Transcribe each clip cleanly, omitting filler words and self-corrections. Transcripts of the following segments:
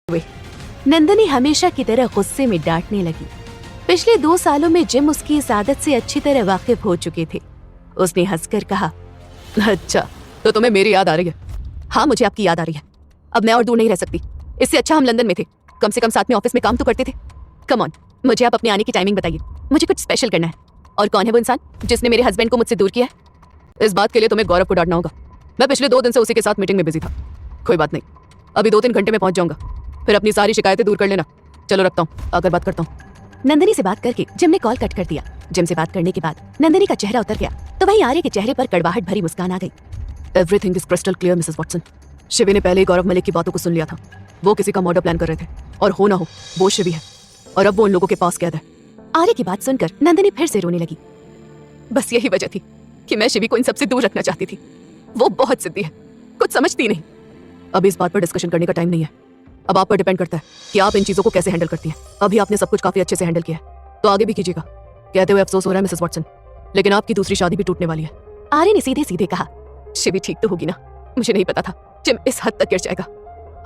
हुए नंदिनी हमेशा की तरह गुस्से में डांटने लगी। पिछले 2 सालों में जिम उसकी इस आदत से अच्छी तरह वाकिफ हो चुके थे। उसने हंसकर कहा, अच्छा तो तुम्हें मेरी याद आ रही है? हाँ, मुझे आपकी याद आ रही है। अब मैं और दूर नहीं रह सकती। इससे अच्छा हम लंदन में थे, कम से कम साथ में ऑफिस में काम तो करते थे। कम ऑन, मुझे आप अपने आने की टाइमिंग बताइए। मुझे कुछ स्पेशल करना है। और कौन है वो इंसान जिसने मेरे हस्बैंड को मुझसे दूर किया है? इस बात के लिए तुम्हें गौरव को डांटना होगा। मैं पिछले 2 दिन से उसी के साथ मीटिंग में बिजी था। कोई बात नहीं, अभी 2-3 घंटे में पहुंच जाऊंगा। फिर अपनी सारी शिकायतें दूर कर लेना। चलो रखता हूँ, आकर बात करता हूँ। नंदिनी से बात करके जिम ने कॉल कट कर दिया। जिम से बात करने के बाद नंदिनी का चेहरा उतर गया तो वहीं आर्य के चेहरे पर कड़वाहट भरी मुस्कान आ गई। Everything is crystal clear Mrs Watson. Shivi ने पहले ही गौरव मलिक की बातों को सुन लिया था। वो किसी का मर्डर प्लान कर रहे थे और हो ना हो वो शिवी है और अब वो उन लोगों के पास कैद है। आर्य की बात सुनकर नंदिनी फिर से रोने लगी। बस यही वजह थी कि मैं शिवी को इन सबसे दूर रखना चाहती थी। वो बहुत जिद्दी है, कुछ समझती नहीं। अभी इस बात पर डिस्कशन करने का टाइम नहीं है। अब आप पर डिपेंड करता है कि आप इन चीजों को कैसे हैंडल करती हैं। अभी आपने सब कुछ काफी अच्छे से हैंडल किया है, तो आगे भी कीजिएगा। कहते हुए अफसोस हो रहा है मिसेस वॉटसन, लेकिन आपकी दूसरी शादी भी टूटने वाली है। आर्य ने सीधे सीधे कहा, शिवी ठीक तो होगी ना? मुझे नहीं पता था जिम इस हद तक गिर जाएगा।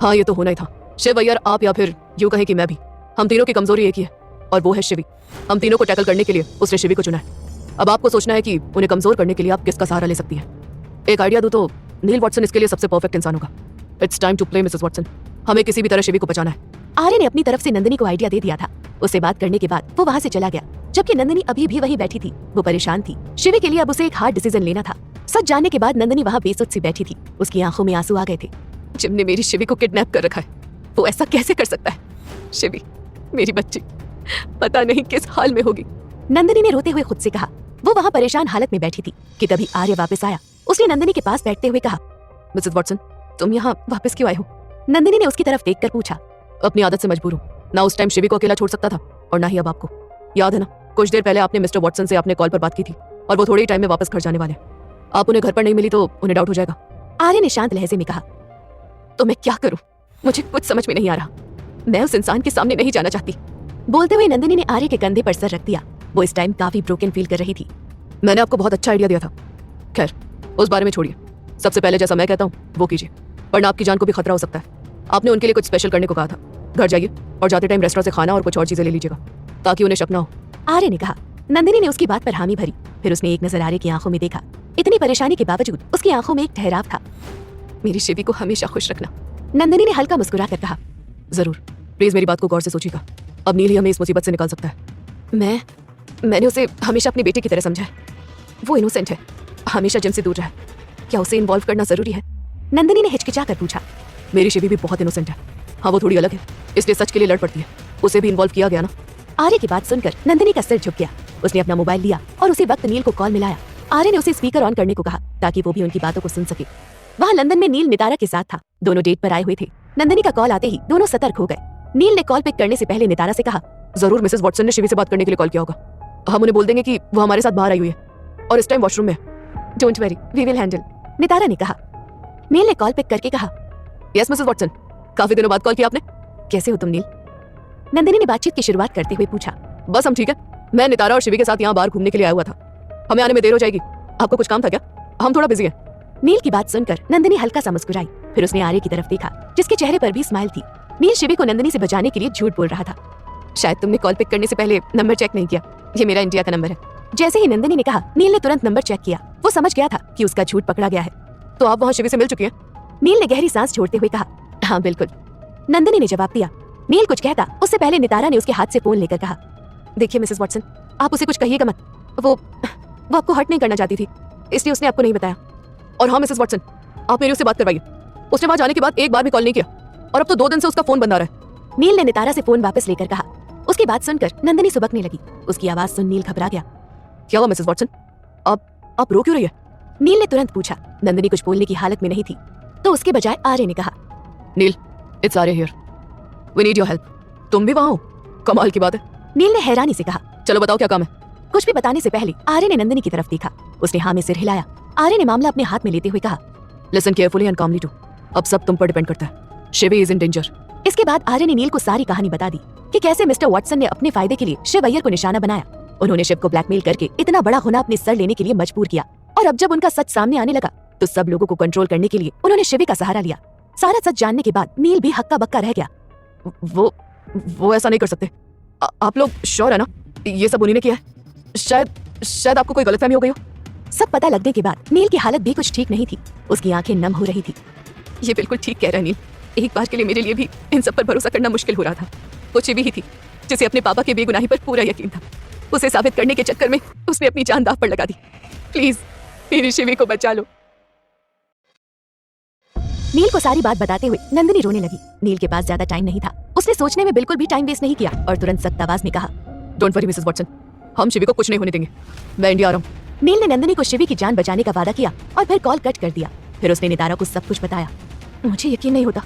हाँ, ये तो होना ही था। शिव अय्यर, आप या फिर यूं कहें कि मैं भी, हम तीनों की कमजोरी एक ही है और वो है शिवी। हम तीनों को टैकल करने के लिए उसने शिवी को चुना है। अब आपको सोचना है कि उन्हें कमजोर करने के लिए आप किसका सहारा ले सकती हैं। एक आइडिया दूं तो नील वॉटसन इसके लिए सबसे परफेक्ट इंसान होगा। It's time to play Mrs Watson. हमें किसी भी तरह शिवी को बचाना है। आर्य ने अपनी तरफ से नंदिनी को आइडिया दे दिया था। उससे बात करने के बाद वो वहाँ से चला गया, जबकि नंदिनी अभी भी वहीं बैठी थी। वो परेशान थी। शिवी के लिए अब उसे एक हार्ड डिसीजन लेना था। सच जानने के बाद नंदिनी वहाँ बेसुध सी बैठी थी। उसकी आंखों में आंसू आ गए थे। जिम ने मेरी शिवी को किडनैप कर रखा है। वो ऐसा कैसे कर सकता है? शिवी, मेरी बच्ची, पता नहीं किस हाल में होगी। नंदिनी ने रोते हुए खुद से कहा। वो वहाँ परेशान हालत में बैठी थी कि तभी आर्य वापस आया। उसने नंदिनी के पास बैठते हुए कहा, मिसेस वॉटसन, तुम यहाँ वापस क्यों आए हो? नंदिनी ने उसकी तरफ देखकर पूछा। अपनी आदत से मजबूर हूँ। ना उस टाइम शिवी को अकेला छोड़ सकता था और ना ही अब आपको। याद है ना, कुछ देर पहले आपने मिस्टर वॉटसन से अपने कॉल पर बात की थी और वो थोड़ी ही टाइम में वापस घर जाने वाले। आप उन्हें घर पर नहीं मिली तो उन्हें डाउट हो जाएगा। आर्य ने शांत लहजे में कहा, तो मैं क्या करूं? मुझे कुछ समझ में नहीं आ रहा। मैं उस इंसान के सामने नहीं जाना चाहती। बोलते हुए नंदिनी ने आर्य के कंधे पर सर रख दिया। वो इस टाइम काफी ब्रोकन फील कर रही थी। मैंने आपको बहुत अच्छा आइडिया दिया था। खैर, उस बारे में छोड़िए। सबसे पहले जैसा मैं कहता हूँ वो कीजिए, वरना आपकी जान को भी खतरा हो सकता है। आपने उनके लिए कुछ स्पेशल करने को कहा था। घर जाइए और जाते टाइम रेस्टोरेंट से खाना और कुछ और चीजें ले लीजिएगा ताकि उन्हें शक ना हो। आर्य ने कहा। नंदिनी ने उसकी बात पर हामी भरी। फिर उसने एक नजर आर्य की आंखों में देखा। इतनी परेशानी के बावजूद उसकी आंखों में एक ठहराव था। मेरी शिवी को हमेशा खुश रखना। नंदिनी ने हल्का मुस्कुरा कर कहा, जरूर। प्लीज मेरी बात को गौर से सोचिएगा। अब नील ही हमें इस मुसीबत से निकाल सकता है। मैंने उसे हमेशा अपनी बेटी की तरह समझा है। वो इनोसेंट है, हमेशा जिम से दूर रहा। क्या उसे इन्वॉल्व करना जरूरी है? नंदिनी ने हिचकिचा कर पूछा। मेरी शिवी भी बहुत इनोसेंट है। हाँ, वो थोड़ी अलग है, इसलिए सच के लिए लड़ पड़ती है। उसे भी इन्वॉल्व किया गया ना? आर्य की बात सुनकर नंदिनी का सिर झुक गया। उसने अपना मोबाइल लिया और उसी वक्त नील को कॉल मिलाया। आर्य ने उसे स्पीकर ऑन करने को कहा ताकि वो भी उनकी बातों को सुन सके। वहाँ लंदन में नील नितारा के साथ था। दोनों डेट पर आए हुए थे। नंदिनी का कॉल आते ही दोनों सतर्क हो गए। नील ने कॉल पिक करने से पहले नितारा से कहा, जरूर मिसेस वॉटसन ने शिवी से बात करने के लिए कॉल किया होगा। हम उन्हें बोल देंगे कि वो हमारे साथ बाहर आई हुई है और इस टाइम वॉशरूम में है। Don't worry, we will handle, Nitara ने कहा। नील ने कॉल पिक करके कहा, यस मिसेस वॉटसन, काफी दिनों बाद कॉल किया आपने। कैसे हो तुम नील? नंदिनी ने बातचीत की शुरुआत करते हुए पूछा। बस हम ठीक है। मैं नितारा और शिवी के साथ यहाँ बाहर घूमने के लिए आया हुआ था। हमें आने में देर हो जाएगी। आपको कुछ काम था क्या? हम थोड़ा बिजी हैं। नील की बात सुनकर नंदिनी हल्का सा मुस्कुराई। फिर उसने आर्य की तरफ देखा, जिसके चेहरे पर भी स्माइल थी। नील शिवी को नंदिनी से बचाने के लिए झूठ बोल रहा था। शायद तुमने कॉल पिक करने से पहले नंबर चेक नहीं किया। ये मेरा इंडिया का नंबर है। जैसे ही नंदिनी ने कहा, नील ने तुरंत नंबर चेक किया। वो समझ गया था कि उसका झूठ पकड़ा गया है। तो आप वहाँ शिवी से मिल चुकी हैं? नील ने गहरी सांस छोड़ते हुए कहा, हाँ बिल्कुल। नंदिनी ने जवाब दिया। नील कुछ कहता उससे पहले नितारा ने उसके हाथ से फोन लेकर कहा, देखिए मिसेस वॉटसन, आप उसे कुछ कहिएगा मत। वो आपको हर्ट नहीं करना चाहती थी, इसलिए उसने आपको नहीं बताया। और हाँ मिसेस वॉटसन, आप मेरी उससे बात करवाइए। उसने वहाँ जाने के बाद एक बार भी कॉल नहीं किया और अब तो 2 दिन से उसका फोन बंद आ रहा है। नील ने नितारा से फोन वापस लेकर कहा। उसकी बात सुनकर नंदिनी सुबकने लगी। उसकी आवाज सुन नील घबरा गया। क्या हुआ मिसेस वॉटसन, आप रो क्यों रही है? नील ने तुरंत पूछा। नंदिनी कुछ बोलने की हालत में नहीं थी, तो उसके बजाय आर्य ने कहा, Neel, it's Arya here, we need your help. तुम भी वहाँ हो? कमाल की बात है। नील ने हैरानी से कहा, चलो बताओ क्या काम है। कुछ भी बताने से पहले आर्य ने नंदिनी की तरफ देखा। उसने हाँ में सिर हिलाया। आर्य ने मामला अपने हाथ में लेते हुए कहा, listen carefully and calmly too. अब सब तुम पर डिपेंड करता है। Shivi is in danger. इसके बाद आर्य ने नील को सारी कहानी बता दी कि कैसे मिस्टर वॉटसन ने अपने फायदे के लिए शिव अय्यर को निशाना बनाया। उन्होंने शिव को ब्लैकमेल करके इतना बड़ा गुनाह अपने सर लेने के लिए मजबूर किया और अब जब उनका सच सामने आने लगा तो सब लोगों को कंट्रोल करने के लिए उन्होंने शिवी का सहारा लिया। सारा सच जानने के बाद नील भी हक्का बक्का रह गया। वो ऐसा नहीं कर सकते। आप लोग श्योर है ना ये सब उन्हीं ने किया है? शायद आपको कोई गलतफहमी हो गई हो। सब पता लगने के बाद नील की हालत भी कुछ ठीक नहीं थी। उसकी आंखें नम हो रही थी। ये बिल्कुल ठीक कह रहा है नील। एक बार के लिए मेरे लिए भी इन सब पर भरोसा करना मुश्किल हो रहा था। वो चिवी ही थी जिसे अपने पापा के बेगुनाही पर पूरा यकीन था। उसे साबित करने के चक्कर में उसने अपनी जान दांव पर लगा दी। प्लीज मेरी शिवी को बचा लो। नील को सारी बात बताते हुए नंदिनी रोने लगी। नील के पास ज्यादा टाइम नहीं था। उसने सोचने में बिल्कुल भी टाइम वेस्ट नहीं किया और तुरंत सख्त आवाज में कहा, डोंट वरी मिसेस वॉटसन, हम शिवी को कुछ नहीं होने देंगे। मैं इंडिया आ रहा हूँ। नील ने नंदिनी को शिवी की जान बचाने का वादा किया और फिर कॉल कट कर दिया। फिर उसने नितारा को सब कुछ बताया। मुझे यकीन नहीं होता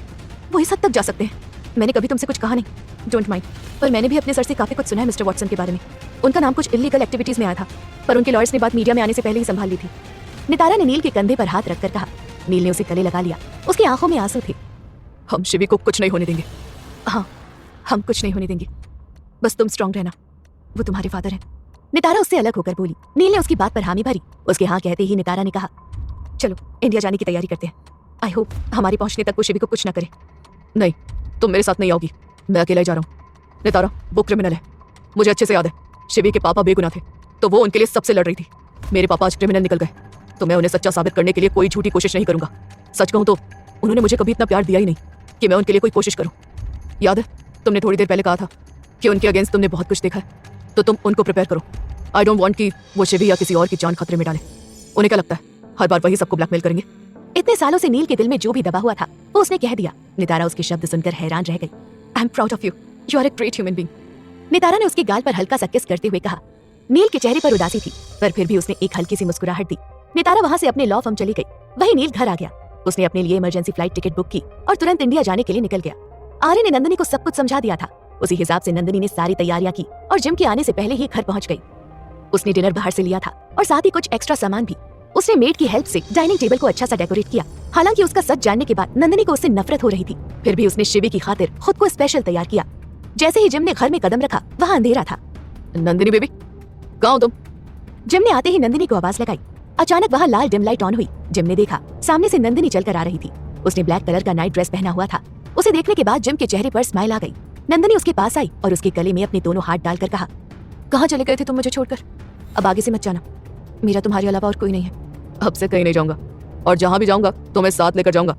वो इस हद तक जा सकते हैं। मैंने कभी तुमसे कुछ कहा नहीं, डोंट माइंड, पर मैंने भी अपने सर से काफी कुछ सुना है मिस्टर वॉटसन के बारे में। उनका नाम कुछ इलीगल एक्टिविटीज में आया था, पर उनके लॉयर्स ने बात मीडिया में आने से पहले ही संभाल ली थी। नितारा ने नील के कंधे पर हाथ रखकर कहा। नील ने उसे गले लगा लिया। उसकी आंखों में आंसू थे। हम शिवी को कुछ नहीं होने देंगे। हाँ, हम कुछ नहीं होने देंगे। बस तुम स्ट्रांग रहना, वो तुम्हारे फादर हैं। नितारा उससे अलग होकर बोली। नील ने उसकी बात पर हामी भरी। उसके हाँ कहते ही नितारा ने कहा, चलो इंडिया जाने की तैयारी करते हैं। आई होप हमारे पहुंचने तक वो शिवी को कुछ न करे। नहीं, तुम मेरे साथ नहीं आओगी, मैं अकेला ही जा रहा हूँ। नितारा वो क्रिमिनल है, मुझे अच्छे से याद है। शिवी के पापा बेगुनाह थे तो वो उनके लिए सबसे लड़ रही थी। मेरे पापा आज क्रिमिनल निकल गए तो मैं उन्हें सच्चा साबित करने के लिए कोई झूठी कोशिश नहीं करूंगा। सच कहूं तो उन्होंने मुझे कभी इतना प्यार दिया ही नहीं कि मैं उनके लिए कोई कोशिश करूं। याद है तुमने थोड़ी देर पहले कहा था कि उनके अगेंस्ट तुमने बहुत कुछ देखा है, तो तुम उनको प्रिपेयर करो। आई डोंट वांट कि वो शिवी या किसी और की जान खतरे में डाले। उन्हें क्या लगता है हर बार वही सबको ब्लैकमेल करेंगे? इतने सालों से नील के दिल में जो भी दबा हुआ था वो उसने कह दिया। नितारा उसके शब्द सुनकर हैरान रह गई। I am proud of you, you are a great human being. Nitara ने उसके गाल पर हल्का सा किस करते हुए कहा। नील के चेहरे पर उदासी थी, पर फिर भी उसने एक हल्की सी मुस्कुराहट दी। नितारा वहां से अपने लॉ फर्म चली गई। वहीं नील घर आ गया। उसने अपने लिए इमरजेंसी फ्लाइट टिकट बुक की और तुरंत इंडिया जाने के लिए निकल गया। आर्य ने नंदिनी को सब कुछ समझा दिया था। उसी हिसाब से नंदिनी ने सारी तैयारियां की और जिम के आने से पहले ही घर पहुंच गई। उसने डिनर बाहर से लिया था और साथ ही कुछ एक्स्ट्रा सामान भी। उसने मेड की हेल्प से डाइनिंग टेबल को अच्छा सा डेकोरेट किया। हालांकि उसका सच जानने के बाद नंदिनी को उससे नफरत हो रही थी, फिर भी उसने शिवी की खातिर खुद को स्पेशल तैयार किया। जैसे ही जिम ने घर में कदम रखा वहाँ अंधेरा था। नंदिनी बेबी, कहाँ हो तुम? जिम ने आते ही नंदिनी को आवाज लगाई। अचानक वहाँ लाल डिम लाइट ऑन हुई। जिम ने देखा सामने से नंदिनी चलकर आ रही थी। उसने ब्लैक कलर का नाइट ड्रेस पहना हुआ था। उसे देखने के बाद जिम के चेहरे पर स्माइल आ गई। नंदिनी उसके पास आई और उसके गले में अपने दोनों हाथ डालकर कहा, कहाँ चले गए थे तुम मुझे छोड़कर? अब आगे से मत जाना, मेरा तुम्हारे अलावा और कोई नहीं है। अब से कहीं नहीं जाऊंगा और जहाँ भी जाऊंगा तो मैं साथ लेकर जाऊंगा।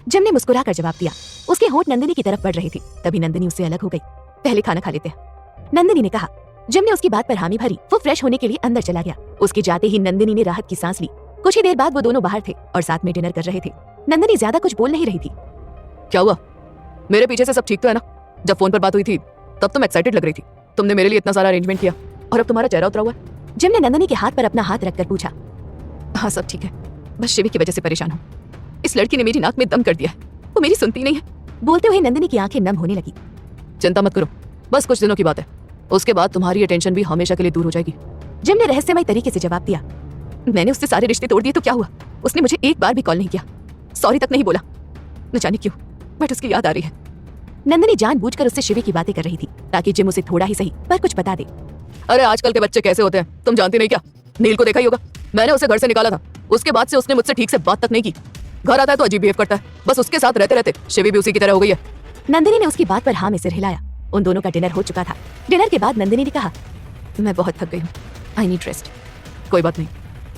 जिम ने मुस्कुराकर जवाब दिया। उसके होंठ नंदिनी की तरफ बढ़ रहे थे। तभी नंदिनी उससे अलग हो गई। पहले खाना खा लेते हैं, नंदिनी ने कहा। जिम ने उसकी बात पर हामी भरी। वो फ्रेश होने के लिए अंदर चला गया। उसके जाते ही नंदिनी ने राहत की सांस ली। कुछ ही देर बाद वो दोनों बाहर थे और साथ में डिनर कर रहे थे। नंदिनी ज्यादा कुछ बोल नहीं रही थी। क्या हुआ? मेरे पीछे से सब ठीक तो है ना? जब फोन पर बात हुई थी तब तुम एक्साइटेड लग रही थी। तुमने मेरे लिए इतना सारा अरेंजमेंट किया और अब तुम्हारा चेहरा उतरा हुआ है। जिम ने नंदिनी के हाथ पर अपना हाथ रखकर पूछा। हाँ सब ठीक है, बस शिवी की वजह से परेशान हूँ। इस लड़की ने मेरी नाक में दम कर दिया है, वो मेरी सुनती नहीं है। बोलते हुए नंदिनी की आंखें नम होने लगी। चिंता मत करो, बस कुछ दिनों की बात है, उसके बाद तुम्हारी अटेंशन भी हमेशा के लिए दूर हो जाएगी। जिम ने रहस्यमय तरीके से जवाब दिया। मैंने उससे सारे रिश्ते तोड़ दिए तो क्या हुआ? उसने मुझे एक बार भी कॉल नहीं किया, सॉरी तक नहीं बोला। न जाने क्यों बट उसकी याद आ रही है। नंदिनी जानबूझकर उससे शिवी की बातें कर रही थी ताकि जिम उसे थोड़ा ही सही पर कुछ बता दे। अरे आजकल के बच्चे कैसे होते हैं तुम जानती नहीं क्या? नील को देखा ही होगा, मैंने उसे घर से निकाला था। उसके बाद से उसने मुझसे ठीक से बात तक नहीं की। घर आता है तो अजीब बिहेव करता है। बस उसके साथ रहते रहते शिवी भी उसी की तरह हो गई है। नंदिनी ने उसकी बात पर हाँ में सिर हिलाया। उन दोनों का डिनर हो चुका था। डिनर के बाद नंदिनी ने कहा, मैं बहुत थक गई हूँ, आई नीड रेस्ट। कोई बात नहीं,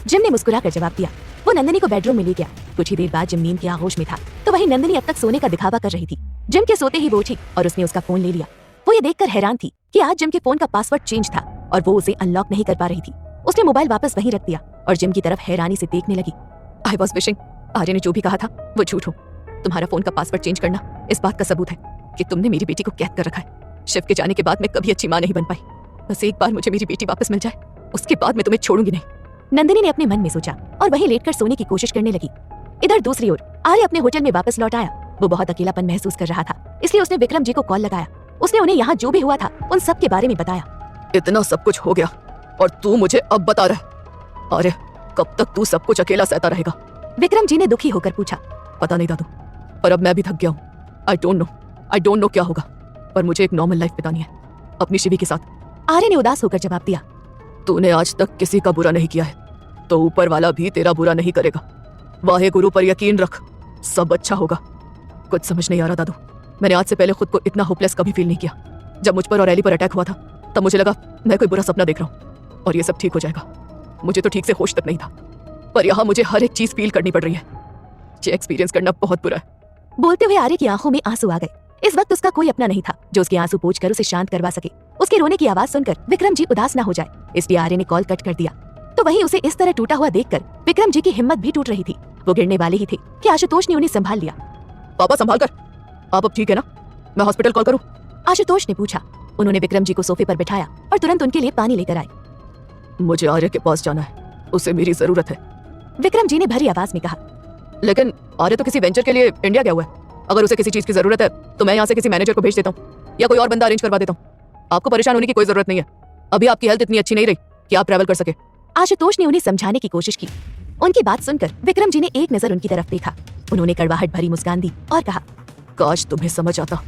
जिम ने मुस्कुराकर जवाब दिया। वो नंदिनी को बेडरूम में ले गया। कुछ ही देर बाद जिम नींद के आगोश में था तो वही नंदिनी अब तक सोने का दिखावा कर रही थी। जिम के सोते ही वो उठी और उसने उसका फोन ले लिया। वो ये देखकर हैरान थी कि आज जिम के फोन का पासवर्ड चेंज था और वो उसे अनलॉक नहीं कर पा रही थी। उसने मोबाइल वापस वहीं रख दिया और जिम की तरफ हैरानी से देखने लगी। आई वॉज विशिंग आर्य ने जो भी कहा था वो झूठ हो। तुम्हारा फोन का पासवर्ड चेंज करना इस बात का सबूत है कि तुमने मेरी बेटी को कैद कर रखा है। शिव के जाने के बाद मैं कभी अच्छी माँ नहीं बन पाई। बस एक बार मुझे मेरी बेटी वापस मिल जाए, उसके बाद मैं तुम्हें छोड़ूंगी नहीं। नंदिनी ने अपने मन में सोचा और वहीं लेटकर सोने की कोशिश करने लगी। इधर दूसरी ओर आर्य अपने होटल में वापस लौट आया। वो बहुत अकेलापन महसूस कर रहा था, इसलिए उसने विक्रम जी को कॉल लगाया। उसने उन्हें यहाँ जो भी हुआ था उन सब के बारे में बताया। इतना सब कुछ हो गया और तू मुझे अब बता रहा? अरे कब तक तू सब कुछ अकेला सहता रहेगा? विक्रम जी ने दुखी होकर पूछा। पता नहीं दादू, पर अब मैं भी थक गया हूँ। आई डोंट नो क्या होगा, पर मुझे एक नॉर्मल लाइफ बितानी है अपनी शिवी के साथ। आर्य ने उदास होकर जवाब दिया। तूने आज तक किसी का बुरा नहीं किया है तो ऊपर वाला भी तेरा बुरा नहीं करेगा। वाहे गुरु पर यकीन रख, सब अच्छा होगा। कुछ समझ नहीं आ रहा दादू, मैंने आज से पहले खुद को इतना होपलेस कभी फील नहीं किया। जब मुझ पर और एली पर अटैक हुआ था तब मुझे लगा मैं कोई बुरा सपना देख रहा हूँ और ये सब ठीक हो जाएगा। मुझे तो ठीक से होश तक नहीं था, पर यहाँ मुझे हर एक चीज फील करनी पड़ रही है। ये एक्सपीरियंस करना बहुत बुरा है। बोलते हुए आर्य की आंखों में आंसू आ गए। इस वक्त उसका कोई अपना नहीं था जो उसके आंसू पोंछकर उसे शांत करवा सके। उसके रोने की आवाज सुनकर विक्रम जी उदास ना हो जाए, इसलिए आर्य ने कॉल कट कर दिया। तो वहीं उसे इस तरह टूटा हुआ देखकर विक्रम जी की हिम्मत भी टूट रही थी। वो गिरने वाले ही थे कि आशुतोष ने उन्हें संभाल लिया। पापा संभाल कर, आप अब ठीक है ना? मैं हॉस्पिटल कॉल करूं? आशुतोष ने पूछा। उन्होंने विक्रम जी को सोफे पर बिठाया और तुरंत उनके लिए पानी लेकर आए। मुझे आर्य के पास जाना है, उसे मेरी जरूरत है, विक्रम जी ने भरी आवाज में कहा। लेकिन आर्य तो किसी वेंचर के लिए इंडिया गया हुआ है। अगर उसे किसी चीज की जरूरत है तो मैं यहाँ से किसी मैनेजर को भेज देता हूँ या कोई और बंदा अरेंज करवा देता हूँ। आपको परेशान होने की कोई जरूरत नहीं है। अभी आपकी हेल्थ इतनी अच्छी नहीं रही कि आप ट्रैवल कर सके। आशुतोष ने उन्हें समझाने की कोशिश की। उनकी बात सुनकर विक्रम जी ने एक नजर उनकी तरफ देखा। उन्होंने कड़वाहट भरी मुस्कान दी और कहा, काश तुम्हें समझ आता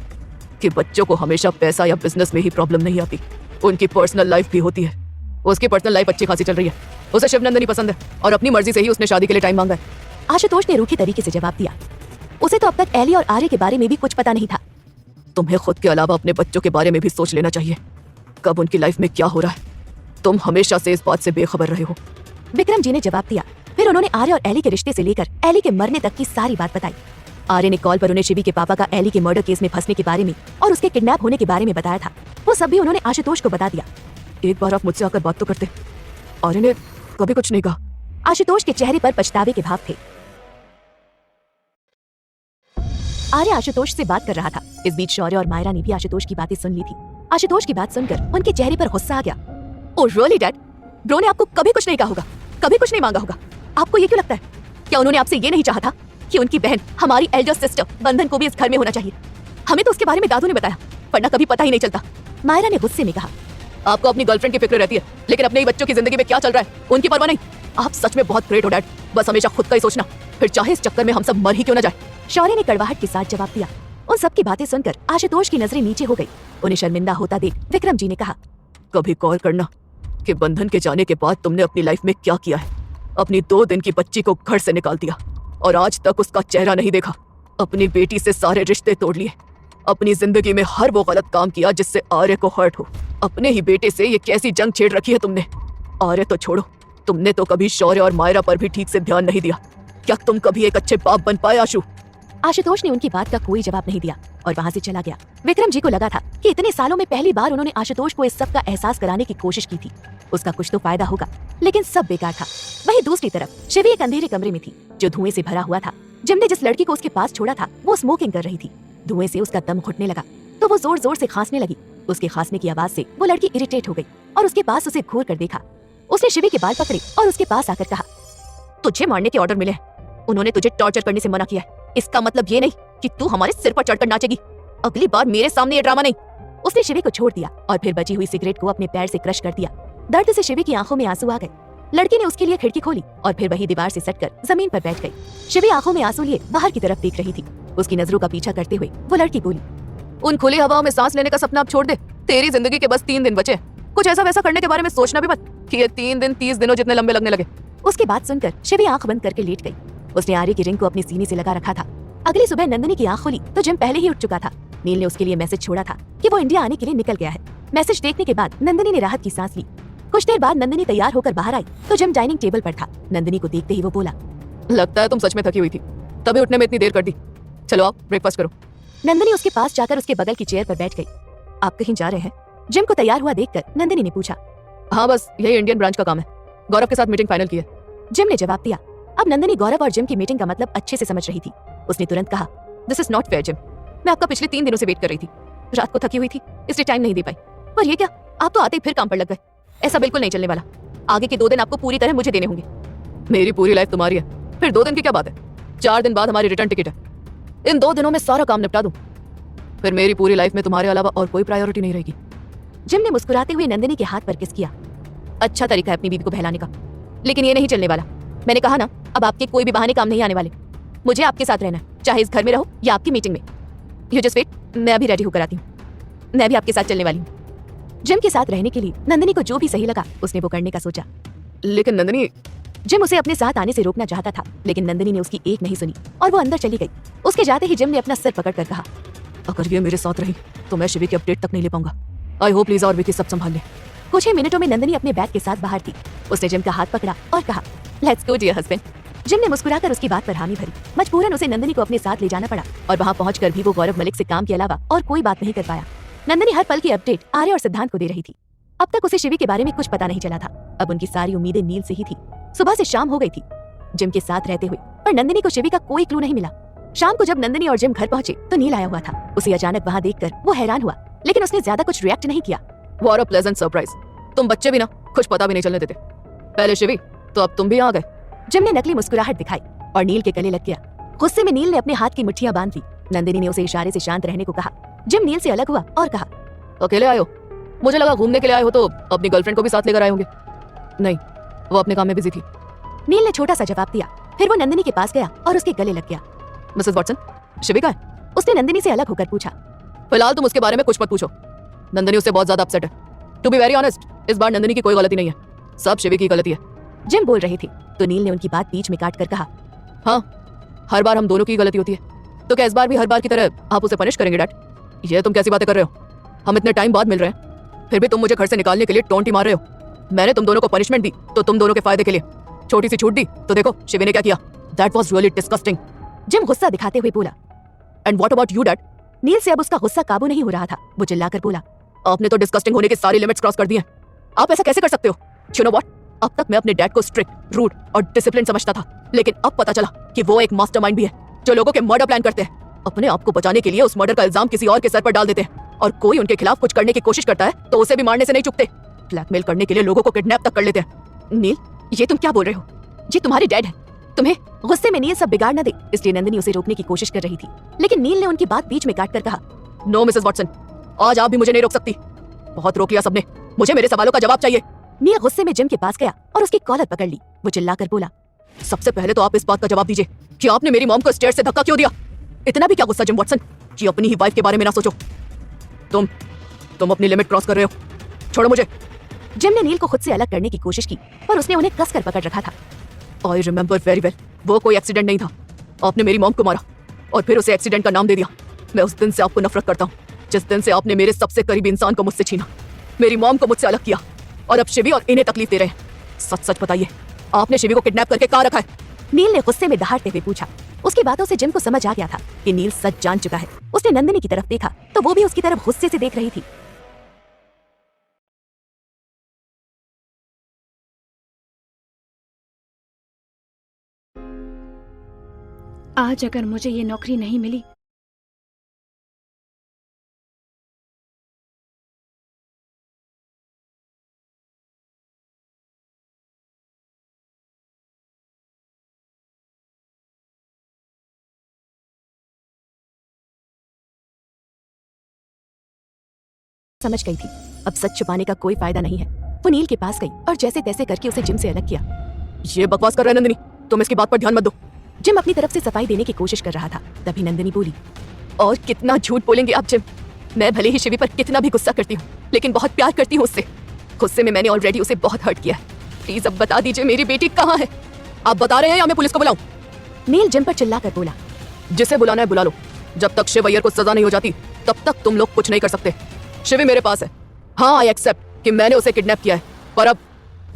कि बच्चों को हमेशा पैसा या बिजनेस में ही प्रॉब्लम नहीं आती, उनकी पर्सनल लाइफ भी होती है। उसकी पर्सनल लाइफ अच्छी खासी चल रही है, उसे शिवनंदनी पसंद है और अपनी मर्जी से ही उसने शादी के लिए टाइम मांगा है। आशुतोष ने रूखी तरीके से जवाब दिया। उसे तो अब तक एली और आर्य के बारे में भी कुछ पता नहीं था। तुम्हें खुद के अलावा अपने बच्चों के बारे में भी सोच लेना चाहिए, कब उनकी लाइफ में क्या हो रहा है। तुम हमेशा से इस बात से बेखबर रहे हो, विक्रम जी ने जवाब दिया। फिर उन्होंने आर्य और एली के रिश्ते से लेकर एली के मरने तक की सारी बात बताई। आर्य ने कॉल पर उन्हें शिवी के पापा का एली के मर्डर केस में फंसने के बारे में और उसके किडनैप होने के बारे में बताया था। वो सब भी उन्होंने आशुतोष को बता दिया। एक बार आप मुझसे आकर बात तो करते। आर्य ने कभी कुछ नहीं कहा। आशुतोष के चेहरे पर पछतावे के भाव थे। आर्य आशुतोष से बात कर रहा था। इस बीच शौर्य और मायरा ने भी आशुतोष की बातें सुन ली थी। आशुतोष की बात सुनकर उनके चेहरे पर गुस्सा आ गया। ओह रियली डैड, ब्रो ने आपको कभी कुछ नहीं कहा होगा, कभी कुछ नहीं मांगा होगा। आपको ये क्यों लगता है? क्या उन्होंने आपसे ये नहीं चाहा था कि उनकी बहन हमारी एल्डर सिस्टर बंधन को भी इस घर में होना चाहिए? हमें तो उसके बारे में दादू ने बताया, वरना कभी पता ही नहीं चलता। मायरा ने गुस्से में कहा। आपको अपनी गर्लफ्रेंड की फिक्र रहती है, लेकिन अपने ही बच्चों की जिंदगी में क्या चल रहा है उनकी परवाह नहीं। आप सच में बहुत ग्रेट हो डैड, बस हमेशा खुद का ही सोचना, फिर चाहे इस चक्कर में हम सब मर ही क्यों न जाए। शौर्य ने कड़वाहट के साथ जवाब दिया। उन सब की बातें सुनकर आशुतोष की नजरें नीचे हो गई। उन्हें शर्मिंदा होता देख विक्रम जी ने कहा, कभी कॉल करना कि बंधन के जाने के बाद तुमने अपनी लाइफ में क्या किया है। अपनी 2 दिन की बच्ची को घर से निकाल दिया और आज तक उसका चेहरा नहीं देखा। अपनी बेटी से सारे रिश्ते तोड़ लिए। अपनी जिंदगी में हर वो गलत काम किया जिससे आर्य को हर्ट हो। अपने ही बेटे से ये कैसी जंग छेड़ रखी है तुमने। आर्य तो छोड़ो, तुमने तो कभी शौर्य और मायरा पर भी ठीक से ध्यान नहीं दिया। क्या तुम कभी एक अच्छे बाप बन पाए आशु? आशुतोष ने उनकी बात का कोई जवाब नहीं दिया और वहां से चला गया। विक्रम जी को लगा था कि इतने सालों में पहली बार उन्होंने आशुतोष को इस सब का एहसास कराने की कोशिश की थी। उसका कुछ तो फायदा होगा, लेकिन सब बेकार था। वहीं दूसरी तरफ शिवी एक अंधेरे कमरे में थी जो धुएं से भरा हुआ था। जिम ने जिस लड़की को उसके पास छोड़ा था वो स्मोकिंग कर रही थी। धुएं से उसका दम घुटने लगा तो वो जोर जोर से खांसने लगी। उसके खांसने की आवाज से वो लड़की इरिटेट हो गई और उसके पास उसे घूर कर देखा। उसने शिवी के बाल पकड़े और उसके पास आकर कहा, तुझे मारने के ऑर्डर मिले हैं। उन्होंने तुझे टॉर्चर करने से मना किया है। इसका मतलब ये नहीं कि तू हमारे सिर पर चढ़कर नाचेगी। अगली बार मेरे सामने ये ड्रामा नहीं। उसने शिवी को छोड़ दिया और फिर बची हुई सिगरेट को अपने पैर से क्रश कर दिया। दर्द से शिवी की आंखों में आंसू आ गए। लड़की ने उसके लिए खिड़की खोली और फिर वही दीवार से सटकर जमीन पर बैठ गई। शिवी आंखों में आंसू लिए बाहर की तरफ देख रही थी। उसकी नजरों का पीछा करते हुए वो लड़की बोली, उन खुली हवाओं में सांस लेने का सपना अब छोड़ दे। तेरी जिंदगी के बस 3 दिन बचे। कुछ ऐसा वैसा करने के बारे में सोचना भी मत कि ये 3 दिन 30 दिनों जितने लंबे लगने लगे। उसकी बात सुनकर शिवी आंख बंद करके लेट गई। उसने आर्य की रिंग को अपनी सीने से लगा रखा था। अगली सुबह नंदिनी की आंख खुली तो जिम पहले ही उठ चुका था। नील ने उसके लिए मैसेज छोड़ा था कि वो इंडिया आने के लिए निकल गया है। मैसेज देखने के बाद नंदिनी ने राहत की सांस ली। कुछ देर बाद नंदिनी तैयार होकर बाहर आई तो जिम डाइनिंग टेबल पर था। नंदिनी को देखते ही वो बोला, लगता है तुम सच में थकी हुई थी, तभी उठने में इतनी देर कर दी। चलो आप ब्रेकफास्ट करो। नंदिनी उसके पास जाकर उसके बगल की चेयर पर बैठ गई। आप कहीं जा रहे हैं? जिम को तैयार हुआ देखकर नंदिनी ने पूछा। हाँ बस यही इंडियन ब्रांच का काम है, गौरव के साथ मीटिंग फाइनल की है। जिम ने जवाब दिया। अब नंदिनी गौरव और जिम की मीटिंग का मतलब अच्छे से समझ रही थी। उसने तुरंत कहा, this is not fair gym, मैं आपका पिछले 3 दिनों से वेट कर रही थी। रात को थकी हुई थी इसलिए टाइम नहीं दे पाई। पर ये क्या, आप तो आते ही फिर काम पर लग गए। ऐसा बिल्कुल नहीं चलने वाला। आगे के 2 दिन आपको पूरी तरह मुझे देने होंगे। मेरी पूरी लाइफ तुम्हारी है, फिर 2 दिन की क्या बात है? 4 दिन बाद हमारी रिटर्न टिकट है। इन 2 दिनों में सारा काम निपटा दूं, फिर मेरी पूरी लाइफ में तुम्हारे अलावा और कोई प्रायोरिटी नहीं रहेगी। जिम ने मुस्कुराते हुए नंदिनी के हाथ पर किस किया। अच्छा तरीका है अपनी बीवी को बहलाने का, लेकिन ये नहीं चलने वाला। मैंने कहा ना, अब आपके कोई भी बहाने काम नहीं आने वाले। मुझे आपके साथ रहना है, चाहे इस घर में रहो या आपकी मीटिंग में। यू जस्ट वेट, मैं अभी रेडी होकर आती हूँ। मैं भी आपके साथ चलने वाली हूँ। जिम के साथ रहने के लिए नंदिनी को जो भी सही लगा उसने वो करने का सोचा। लेकिन नंदिनी, जिम उसे अपने साथ आने से रोकना चाहता था, लेकिन नंदिनी ने उसकी एक नहीं सुनी और वो अंदर चली गई। उसके जाते ही जिम ने अपना सर पकड़कर कहा, अगर ये मेरे साथ रही तो मैं शिवी की अपडेट तक नहीं ले पाऊंगा। आई होप लीजा और विकी सब संभाल ले। कुछ ही मिनटों में नंदिनी अपने बैग के साथ बाहर थी। उसने जिम का हाथ पकड़ा और कहा, let's go dear husband. Jim ने मुस्कुराकर उसकी बात पर हामी भरी। मजबूरन उसे नंदिनी को अपने साथ ले जाना पड़ा और वहाँ पहुंचकर भी वो गौरव मलिक से काम के अलावा और कोई बात नहीं कर पाया। नंदिनी हर पल की अपडेट आर्य और सिद्धांत को दे रही थी। अब तक उसे शिवी के बारे में कुछ पता नहीं चला था। अब उनकी सारी उम्मीदें नील से ही थी। सुबह से शाम हो गई थी जिम के साथ रहते हुए, पर नंदिनी को शिवी का कोई क्लू नहीं मिला। शाम को जब नंदिनी और जिम घर पहुंचे तो नील आया हुआ था। उसे अचानक वहाँ देखकर वो हैरान हुआ, लेकिन उसने ज्यादा कुछ रिएक्ट नहीं किया। What a pleasant surprise. तुम बच्चे भी ना कुछ पता भी नहीं चलने देते। पहले शिवी तो अब तुम भी आ गए। जिम ने नकली मुस्कुराहट दिखाई और नील के गले लग गया। गुस्से में नील ने अपने हाथ की मुट्ठियां बांध ली। नंदिनी ने उसे इशारे से शांत रहने को कहा। जिम नील से अलग हुआ और कहा, अकेले आए हो? मुझे लगा घूमने के लिए आए हो तो अपनी गर्लफ्रेंड को भी साथ लेकर आए होंगे। नहीं, वो अपने काम में बिजी थी। नील ने छोटा सा जवाब दिया। फिर वो नंदिनी के पास गया और उसके गले लग गया। मिसेस वॉटसन, शिवी कहाँ है? उसने नंदिनी से अलग होकर पूछा। फिलहाल तुम उसके बारे में कुछ मत पूछो। नंदिनी उससे बहुत ज्यादा अपसेट है। टू बी वेरी ऑनेस्ट, इस बार नंदिनी की कोई गलती नहीं है, सब शिवी की गलती है। जिम बोल रही थी तो नील ने उनकी बात बीच में काट कर कहा, हाँ, हर बार हम दोनों की गलती होती है, तो क्या इस बार भी हर बार की तरह आप उसे पनिश करेंगे डैड? ये तुम कैसी बातें कर रहे हो? हम इतने टाइम बाद मिल रहे हैं, फिर भी तुम मुझे घर से निकालने के लिए टोंटी मार रहे हो। मैंने तुम दोनों को पनिशमेंट दी तो तुम दोनों के फायदे के लिए, छोटी सी छूट दी तो देखो शिवी ने क्या किया। That was really disgusting. Jim गुस्सा दिखाते हुए बोला। And what about you dad? Neel से अब उसका गुस्सा काबू नहीं हो रहा था। वो चिल्लाकर बोला, आपने तो डिस्गस्टिंग होने की सारी लिमिट्स क्रॉस कर दी हैं। आप ऐसा कैसे कर सकते हो? यू नो व्हाट, अब तक मैं अपने डैड को स्ट्रिक्ट, रूड और डिसिप्लिन समझता था, लेकिन अब पता चला कि वो एक मास्टरमाइंड भी है जो लोगों के मर्डर प्लान करते हैं। अपने आप को बचाने के लिए उस मर्डर का इल्जाम किसी और के सर पर डाल देते हैं, और कोई उनके खिलाफ कुछ करने की कोशिश करता है तो उसे भी मारने से नहीं चूकते। ब्लैकमेल करने के लिए लोगों को किडनैप तक कर लेते हैं। नील, ये तुम क्या बोल रहे हो? ये तुम्हारे डैड है। तुम्हें गुस्से में नील सब बिगाड़ न दे, इसलिए नंदिनी उसे रोकने की कोशिश कर रही थी, लेकिन नील ने उनकी बात बीच में काटकर कहा, नो मिसेस वॉटसन, आज आप भी मुझे नहीं रोक सकती। बहुत रोक लिया सबने, मुझे मेरे सवालों का जवाब चाहिए। नील गुस्से में जिम के पास गया और उसकी कॉलर पकड़ ली। वो चिल्लाकर बोला, सबसे पहले तो आप इस बात का जवाब दीजिए कि आपने मेरी मॉम को स्टेयर से धक्का क्यों दिया? इतना भी क्या गुस्सा जिम वॉटसन कि अपनी ही वाइफ के बारे में ना सोचो? तुम अपनी लिमिट क्रॉस कर रहे हो, छोड़ो मुझे। जिम ने नील को खुद से अलग करने की कोशिश की, पर उसने उन्हें कसकर पकड़ रखा था। आई रिमेंबर वेरी वेल, वो कोई एक्सीडेंट नहीं था। आपने मेरी मॉम को मारा और फिर उसे एक्सीडेंट का नाम दे दिया। मैं उस दिन से आपको नफरत करता हूँ, जिस दिन से आपने मेरे सबसे करीबी इंसान को मुझसे छीना, मेरी मॉम को मुझसे अलग किया, और अब शिवी और इन्हें तकलीफ दे रहे हैं। सच सच बताइए, आपने शिवी को किडनैप करके कहाँ रखा है? नील ने गुस्से में दहाड़ते हुए पूछा। उसकी बातों से जिम को समझ आ गया था कि नील सच जान चुका है। उसने नंदिनी की तरफ देखा तो वो भी उसकी तरफ गुस्से से देख रही थी। आज अगर मुझे ये नौकरी नहीं मिली समझ गई थी अब सच छुपाने का कोई फायदा नहीं है। वो नील के पास गई और जैसे तैसे करके उसे जिम से अलग किया। ये बकवास कर रहा है नंदिनी, तुम इसकी बात पर ध्यान मत दो। जिम अपनी तरफ से सफाई देने की कोशिश कर रहा था, तभी नंदिनी बोली, और कितना झूठ बोलेंगे आप जिम? मैं भले ही शिवी पर कितना भी गुस्सा करती हूँ, लेकिन बहुत प्यार करती हूँ उससे। गुस्से में मैंने ऑलरेडी उसे बहुत हर्ट किया है। प्लीज अब बता दीजिए मेरी बेटी कहाँ है? आप बता रहे हैं या मैं पुलिस को बुलाऊं? नील जिम पर चिल्लाकर बोला, जिसे बुलाना है बुला लो। जब तक शिव अय्यर को सजा नहीं हो जाती तब तक तुम लोग कुछ नहीं कर सकते। शिवी मेरे पास है, हाँ आई एक्सेप्ट कि मैंने उसे किडनैप किया है, पर अब।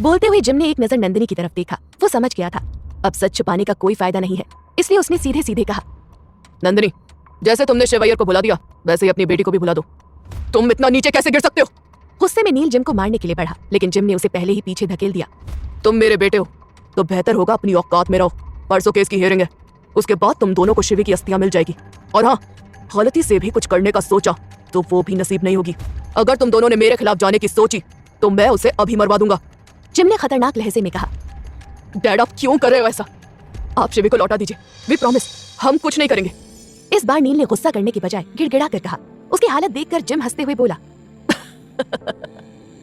बोलते हुए जिम ने एक नजर नंदिनी की तरफ देखा। वो समझ गया था अब सच छुपाने का कोई फायदा नहीं है, इसलिए उसने सीधे सीधे कहा, नंदिनी, जैसे तुमने शिव अय्यर को भुला दिया वैसे ही अपनी बेटी को भी भुला दो। तुम इतना नीचे कैसे गिर सकते हो? गुस्से में नील जिम को मारने के लिए बढ़ा, लेकिन जिम ने उसे पहले ही पीछे धकेल दिया। तुम मेरे बेटे हो तो बेहतर होगा अपनी औकात में रहो। परसों केस की हियरिंग है, उसके बाद तुम दोनों को शिवी की अस्थियां मिल जाएगी। और हाँ, गलती से भी कुछ करने का सोचा तो वो भी नसीब नहीं होगी। अगर तुम दोनों ने मेरे खिलाफ जाने की सोची तो मैं उसे अभी मरवा दूंगा। जिम ने खतरनाक लहजे में कहा, डैड आप क्यों कर रहे हो ऐसा? आप शिवी को लौटा दीजिए, वी प्रॉमिस हम कुछ नहीं करेंगे। इस बार नील ने गुस्सा करने की बजाय गिड़गिड़ा कर कहा। उसकी हालत देखकर जिम हंसते हुए बोला,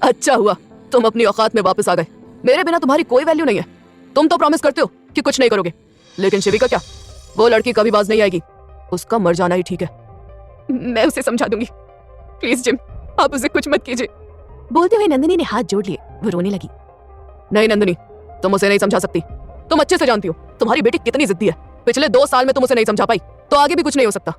अच्छा हुआ तुम अपनी औकात में वापस आ गए। मेरे बिना तुम्हारी कोई वैल्यू नहीं है। तुम तो प्रॉमिस करते हो कि कुछ नहीं करोगे, लेकिन शिवी का क्या? वो लड़की कभी बाज नहीं आएगी, उसका मर जाना ही ठीक है। मैं उसे समझा दूंगी, प्लीज जिम आप उसे कुछ मत कीजिए। बोलते हुए नंदिनी ने हाथ जोड़ लिए। वो रोने लगी। नहीं नंदिनी, तुम उसे नहीं समझा सकती। तुम अच्छे से जानती हो तुम्हारी बेटी कितनी जिद्दी है। पिछले 2 साल में तुम उसे नहीं समझा पाई, तो आगे भी कुछ नहीं हो सकता।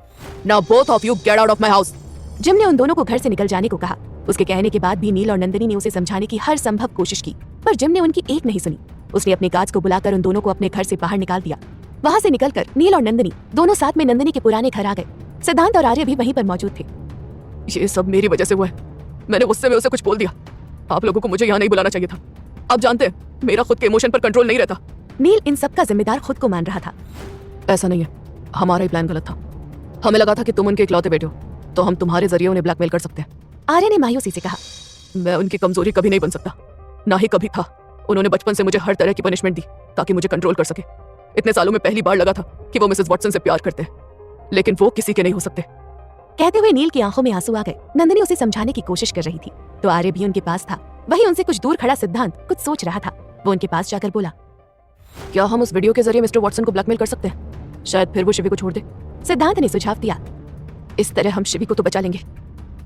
Now both of you get out of my house. Gym ने उन दोनों को घर से निकल जाने को कहा। उसके कहने के बाद भी नील और नंदिनी ने उसे समझाने की हर संभव कोशिश की, पर जिम ने उनकी एक नहीं सुनी। उसने अपने गार्ड्स को बुलाकर उन दोनों को अपने घर से बाहर निकाल दिया। वहां से निकलकर नील और नंदिनी दोनों साथ में नंदिनी के पुराने घर आ गए। सिद्धांत और आर्य भी वहीं पर मौजूद थे। ये सब मेरी वजह से हुआ है। मैंने गुस्से में उसे कुछ बोल दिया। आप लोगों को मुझे यहाँ नहीं बुलाना चाहिए था। आप जानते हैं मेरा खुद के इमोशन पर कंट्रोल नहीं रहता। नील इन सब का जिम्मेदार खुद को मान रहा था। ऐसा नहीं है, हमारा ही प्लान गलत था। हमें लगा था कि तुम उनके इकलौते बेटे हो, तो हम तुम्हारे जरिए उन्हें ब्लैकमेल कर सकते हैं। आर्य ने मायूसी से कहा, मैं उनकी कमजोरी कभी नहीं बन सकता, ना ही कभी था। उन्होंने बचपन से मुझे हर तरह की पनिशमेंट दी ताकि मुझे कंट्रोल कर सके। इतने सालों में पहली बार लगा था कि वो मिसेस वॉटसन से प्यार करते हैं, लेकिन वो किसी के नहीं हो सकते। कहते हुए नील की आंखों में आंसू आ गए। नंदिनी उसे समझाने की कोशिश कर रही थी, तो आर्य भी उनके पास था। वहीं उनसे कुछ दूर खड़ा सिद्धांत कुछ सोच रहा था। वो उनके पास जाकर बोला, क्या हम उस वीडियो के जरिए मिस्टर वॉटसन को ब्लैकमेल कर सकते हैं? शायद फिर वो शिवी को छोड़ दे। सिद्धांत ने सुझाव दिया, इस तरह हम शिवी को तो बचा लेंगे,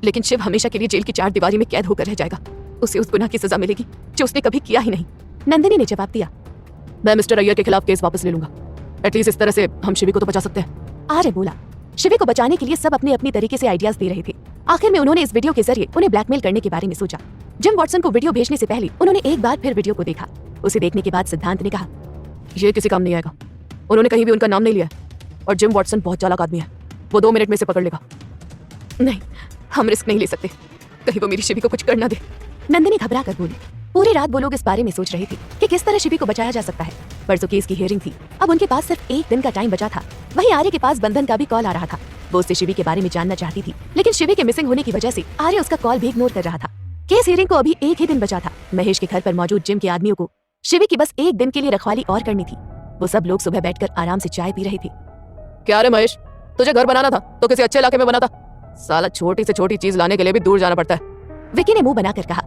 लेकिन शिव हमेशा के लिए जेल की चार दीवारी में कैद होकर रह जाएगा। उसे उस गुनाह की सजा मिलेगी जो उसने कभी किया ही नहीं। नंदिनी ने जवाब दिया, मैं मिस्टर अय्यर के खिलाफ केस वापस ले लूंगा। एटलीस्ट इस तरह से हम शिवी को तो बचा सकते हैं। आर्य बोला, शिवी को बचाने के लिए सब अपने अपनी तरीके से आइडियाज दे रहे थे। आखिर में उन्होंने इस वीडियो के जरिए उन्हें ब्लैकमेल करने के बारे में सोचा। जिम वॉटसन को वीडियो भेजने से पहले उन्होंने एक बार फिर वीडियो को देखा। उसे देखने के बाद सिद्धांत ने कहा, ये किसी काम नहीं आएगा। उन्होंने कहीं भी उनका नाम नहीं लिया, और जिम वॉटसन बहुत चालाक आदमी है, वो 2 मिनट में से पकड़ लेगा। नहीं, हम रिस्क नहीं ले सकते, कहीं वो मेरी शिवी को कुछ कर ना दे। नंदिनी घबरा कर बोली। पूरी रात वो लोग इस बारे में सोच रहे थे कि किस तरह शिवी को बचाया जा सकता है। परसों केस की हियरिंग थी, अब उनके पास सिर्फ 1 दिन का टाइम बचा था। वहीं आर्य के पास बंधन का भी कॉल आ रहा था। वो उससे शिवी के बारे में जानना चाहती थी, लेकिन शिवी के मिसिंग होने की वजह से आर्य उसका कॉल भी इग्नोर कर रहा था। केस हियरिंग को अभी 1 ही दिन बचा था। महेश के घर पर मौजूद जिम के आदमियों को शिवी की बस 1 दिन के लिए रखवाली और करनी थी। वो सब लोग सुबह बैठकर आराम से चाय पी रहे थे। क्या रे महेश, तुझे घर बनाना था तो किसी अच्छे इलाके में बना था। साला छोटी से छोटी चीज लाने के लिए भी दूर जाना पड़ता है। विकी ने मुंह बनाकर कहा,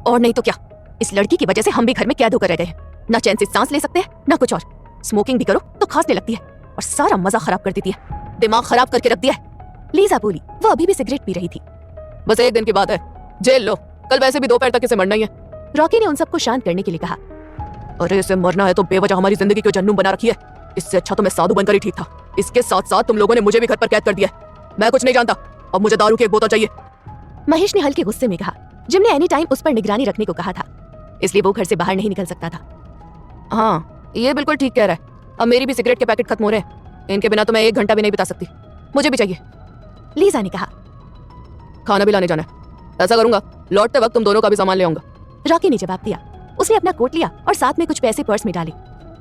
और नहीं तो क्या, इस लड़की की वजह से हम भी घर में कैद होकर रह गए हैं। ना चैन से सांस ले सकते हैं, ना कुछ और। स्मोकिंग भी करो तो खांसने लगती है, और सारा मजा खराब कर देती है। दिमाग खराब करके रख दिया है। लीजा बोली। वो अभी भी सिगरेट पी रही थी। बस 1 दिन की बात है, जेल लो। कल वैसे भी दोपहर तक इसे मरना ही है। रॉकी ने उन सबको शांत करने के लिए कहा, अरे इसे मरना है तो बेवजह हमारी जिंदगी को जहन्नुम बना रखी है। इससे अच्छा तो मैं साधु बनकर ही ठीक था। इसके साथ साथ तुम लोगों ने मुझे भी घर पर कैद कर दिया है। मैं कुछ नहीं जानता, अब मुझे दारू की एक बोतल चाहिए। महेश ने हल्के गुस्से में कहा। जिम ने एनी टाइम उस पर निगरानी रखने को कहा था, इसलिए वो घर से बाहर नहीं निकल सकता था। हाँ, ये बिल्कुल ठीक कह रहा है। अब मेरी भी सिगरेट के पैकेट खत्म हो रहे हैं। इनके बिना तो मैं 1 घंटा भी नहीं बिता सकती। मुझे भी चाहिए। लीजा ने कहा, खाना भी लाने जाना है। ऐसा करूंगा, लौटते वक्त तुम दोनों का भी सामान ले आऊंगा। रॉकी ने जवाब दिया। उसने अपना कोट लिया और साथ में कुछ पैसे पर्स में डाले।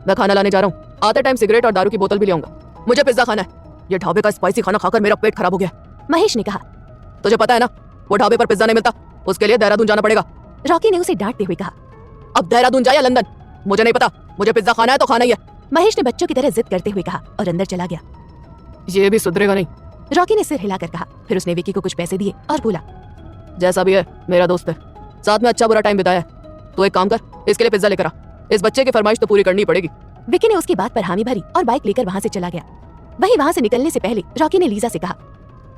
मैं खाना लाने जा रहा हूँ, आते टाइम सिगरेट और दारू की बोतल भी ले आऊंगा। मुझे पिज्जा खाना है। ये ढाबे का स्पाइसी खाना खाकर मेरा पेट खराब हो गया। महेश ने कहा, तुझे पता है ना, वो ढाबे पर पिज्जा नहीं मिलता, उसके लिए देहरादून जाना पड़ेगा। रॉकी ने उसे डांटते हुए कहा, अब देहरादून जाए या लंदन, मुझे नहीं पता। मुझे पिज्जा खाना है तो खाना ही है। महेश ने बच्चों की तरह जिद करते हुए कहा और अंदर चला गया। ये भी सुधरेगा नहीं, रॉकी ने सिर हिलाकर कहा। फिर उसने विकी को कुछ पैसे दिए और बोला, जैसा भी है मेरा दोस्त है, साथ में अच्छा बुरा टाइम बिताया है। तो एक काम कर, इसके लिए पिज्जा लेकर आ। इस बच्चे की फरमाइश तो पूरी करनी पड़ेगी। विकी ने उसकी बात पर हामी भरी और बाइक लेकर वहां से चला गया। वहीं वहां से निकलने से पहले रॉकी ने लीजा से कहा,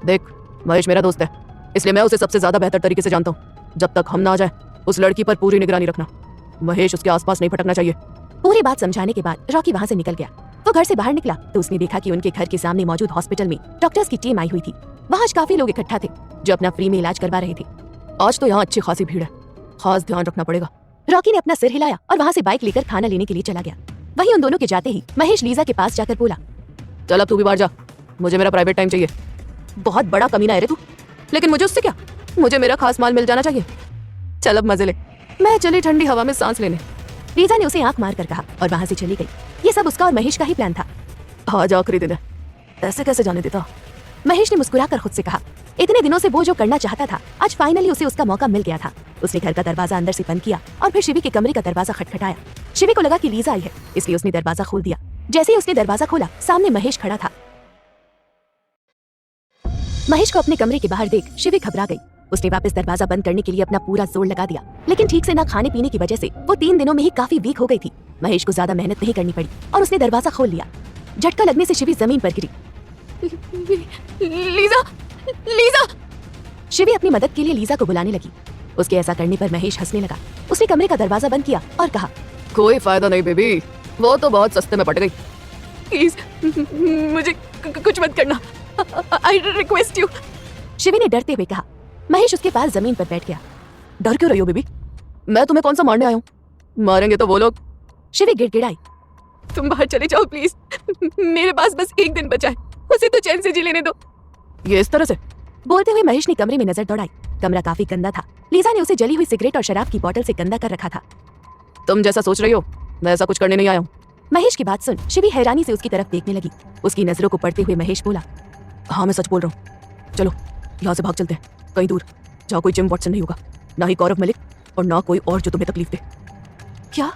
देख महेश मेरा दोस्त है, इसलिए मैं उसे सबसे ज्यादा बेहतर तरीके से जानता हूँ। जब तक हम ना आ जाए, उस लड़की पर पूरी निगरानी रखना। महेश उसके आसपास नहीं भटकना चाहिए। पूरी बात समझाने के बाद रॉकी वहां से निकल गया। वो घर से बाहर निकला तो उसने देखा कि उनके घर के सामने मौजूद हॉस्पिटल में डॉक्टर्स की टीम आई हुई थी। वहां आज काफी लोग इकट्ठा थे जो अपना फ्री में इलाज करवा रहे थे। आज तो यहाँ अच्छी खासी भीड़ है, खास ध्यान रखना पड़ेगा। रॉकी ने अपना सिर हिलाया और वहां से बाइक लेकर खाना लेने के लिए चला गया। वहीं उन दोनों के जाते ही महेश लीजा के पास जाकर बोला, चल अब तू भी बाहर जा, मुझे मेरा प्राइवेट टाइम चाहिए। बहुत बड़ा कमीना है रे तू, लेकिन मुझे उससे क्या, मुझे मेरा खास माल मिल जाना चाहिए। चल अब मजे ले, मैं चली ठंडी हवा में सांस लेने। लीजा ने उसे आंख मार कर कहा और वहां से चली गई। ये सब उसका और महेश का ही प्लान था। आज आखिरी दिन है, ऐसे कैसे जाने देता। महेश ने मुस्कुराकर खुद से कहा, इतने दिनों से वो जो करना चाहता था, आज फाइनली उसे उसका मौका मिल गया था। उसने घर का दरवाजा अंदर से बंद किया और फिर शिवी के कमरे का दरवाजा खटखटाया। शिवी को लगा कि लीजा आई है, इसलिए उसने दरवाजा खोल दिया। जैसे ही उसने दरवाजा खोला, सामने महेश खड़ा था। महेश को अपने कमरे के बाहर देख शिवी घबरा गई। उसने वापस दरवाजा बंद करने के लिए अपना पूरा जोर लगा दिया, लेकिन ठीक से ना खाने पीने की वजह से वो 3 दिनों में ही काफी वीक हो गई थी। महेश को ज्यादा मेहनत नहीं करनी पड़ी और उसने दरवाजा खोल लिया। झटका लगने से शिवी जमीन पर गिरी। Lisa, Lisa! शिवी अपनी मदद के लिए लीजा को बुलाने लगी। उसके ऐसा करने पर महेश हंसने लगा। उसने कमरे का दरवाजा बंद किया और कहा, कोई फायदा नहीं बेबी, वो तो बहुत सस्ते में पट गई। प्लीज मुझे कुछ मत करना, आई रिक्वेस्ट यू। शिवी ने डरते हुए कहा। महेश उसके पास जमीन पर बैठ गया। डर क्यों रही हो बेबी? मैं तुम्हें कौन सा मारने आया हूँ? मारेंगे तो वो लोग। शिवी गिड़गिड़ाई। तुम बाहर चले जाओ प्लीज, मेरे पास बस एक दिन बचा है, उसे तो चैन से जी लेने दो। ये इस तरह से? बोलते हुए महेश ने कमरे में नजर दौड़ाई। कमरा काफी गंदा था। लीजा ने उसे जली हुई सिगरेट और शराब की बोतल से गंदा कर रखा था। तुम जैसा सोच रही हो मैं ऐसा कुछ करने नहीं आया हूँ। महेश की बात सुन शिवी हैरानी से उसकी तरफ देखने लगी। उसकी नजरों को पढ़ते हुए महेश बोला, हाँ मैं सच बोल रहा हूँ, चलो यहाँ से भाग चलते हैं कहीं दूर, जहाँ कोई जिम वॉटसन नहीं होगा, ना ही गौरव मलिक और ना कोई और जो तुम्हें तकलीफ दे। क्या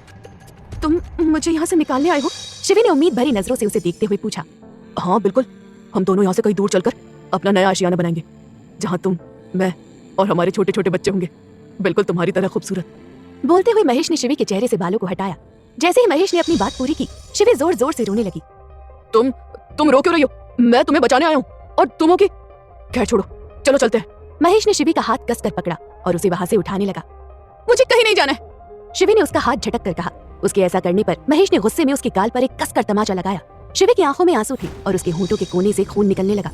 तुम मुझे यहाँ से निकालने आए हो? शिवी ने उम्मीद भरी नजरों से उसे देखते हुए पूछा। हाँ बिल्कुल, हम दोनों यहाँ से कहीं दूर चलकर अपना नया आशियाना बनाएंगे, जहाँ तुम, मैं और हमारे छोटे छोटे बच्चे होंगे, बिल्कुल तुम्हारी तरह खूबसूरत। बोलते हुए महेश ने शिवी के चेहरे से बालों को हटाया। जैसे ही महेश ने अपनी बात पूरी की, शिवी जोर जोर से रोने लगी। तुम रो क्यों रही हो? मैं तुम्हें बचाने आया हूँ और तुम हो कि? खैर छोड़ो, चलो चलते हैं। महेश ने शिवी का हाथ कसकर पकड़ा और उसे वहां से उठाने लगा। मुझे कहीं नहीं जाना है, शिवी ने उसका हाथ झटक कर कहा। उसके ऐसा करने पर महेश ने गुस्से में उसके गाल पर एक कसकर तमाचा लगाया। शिवी की आंखों में आंसू थे और उसके होंठों के कोने से खून निकलने लगा।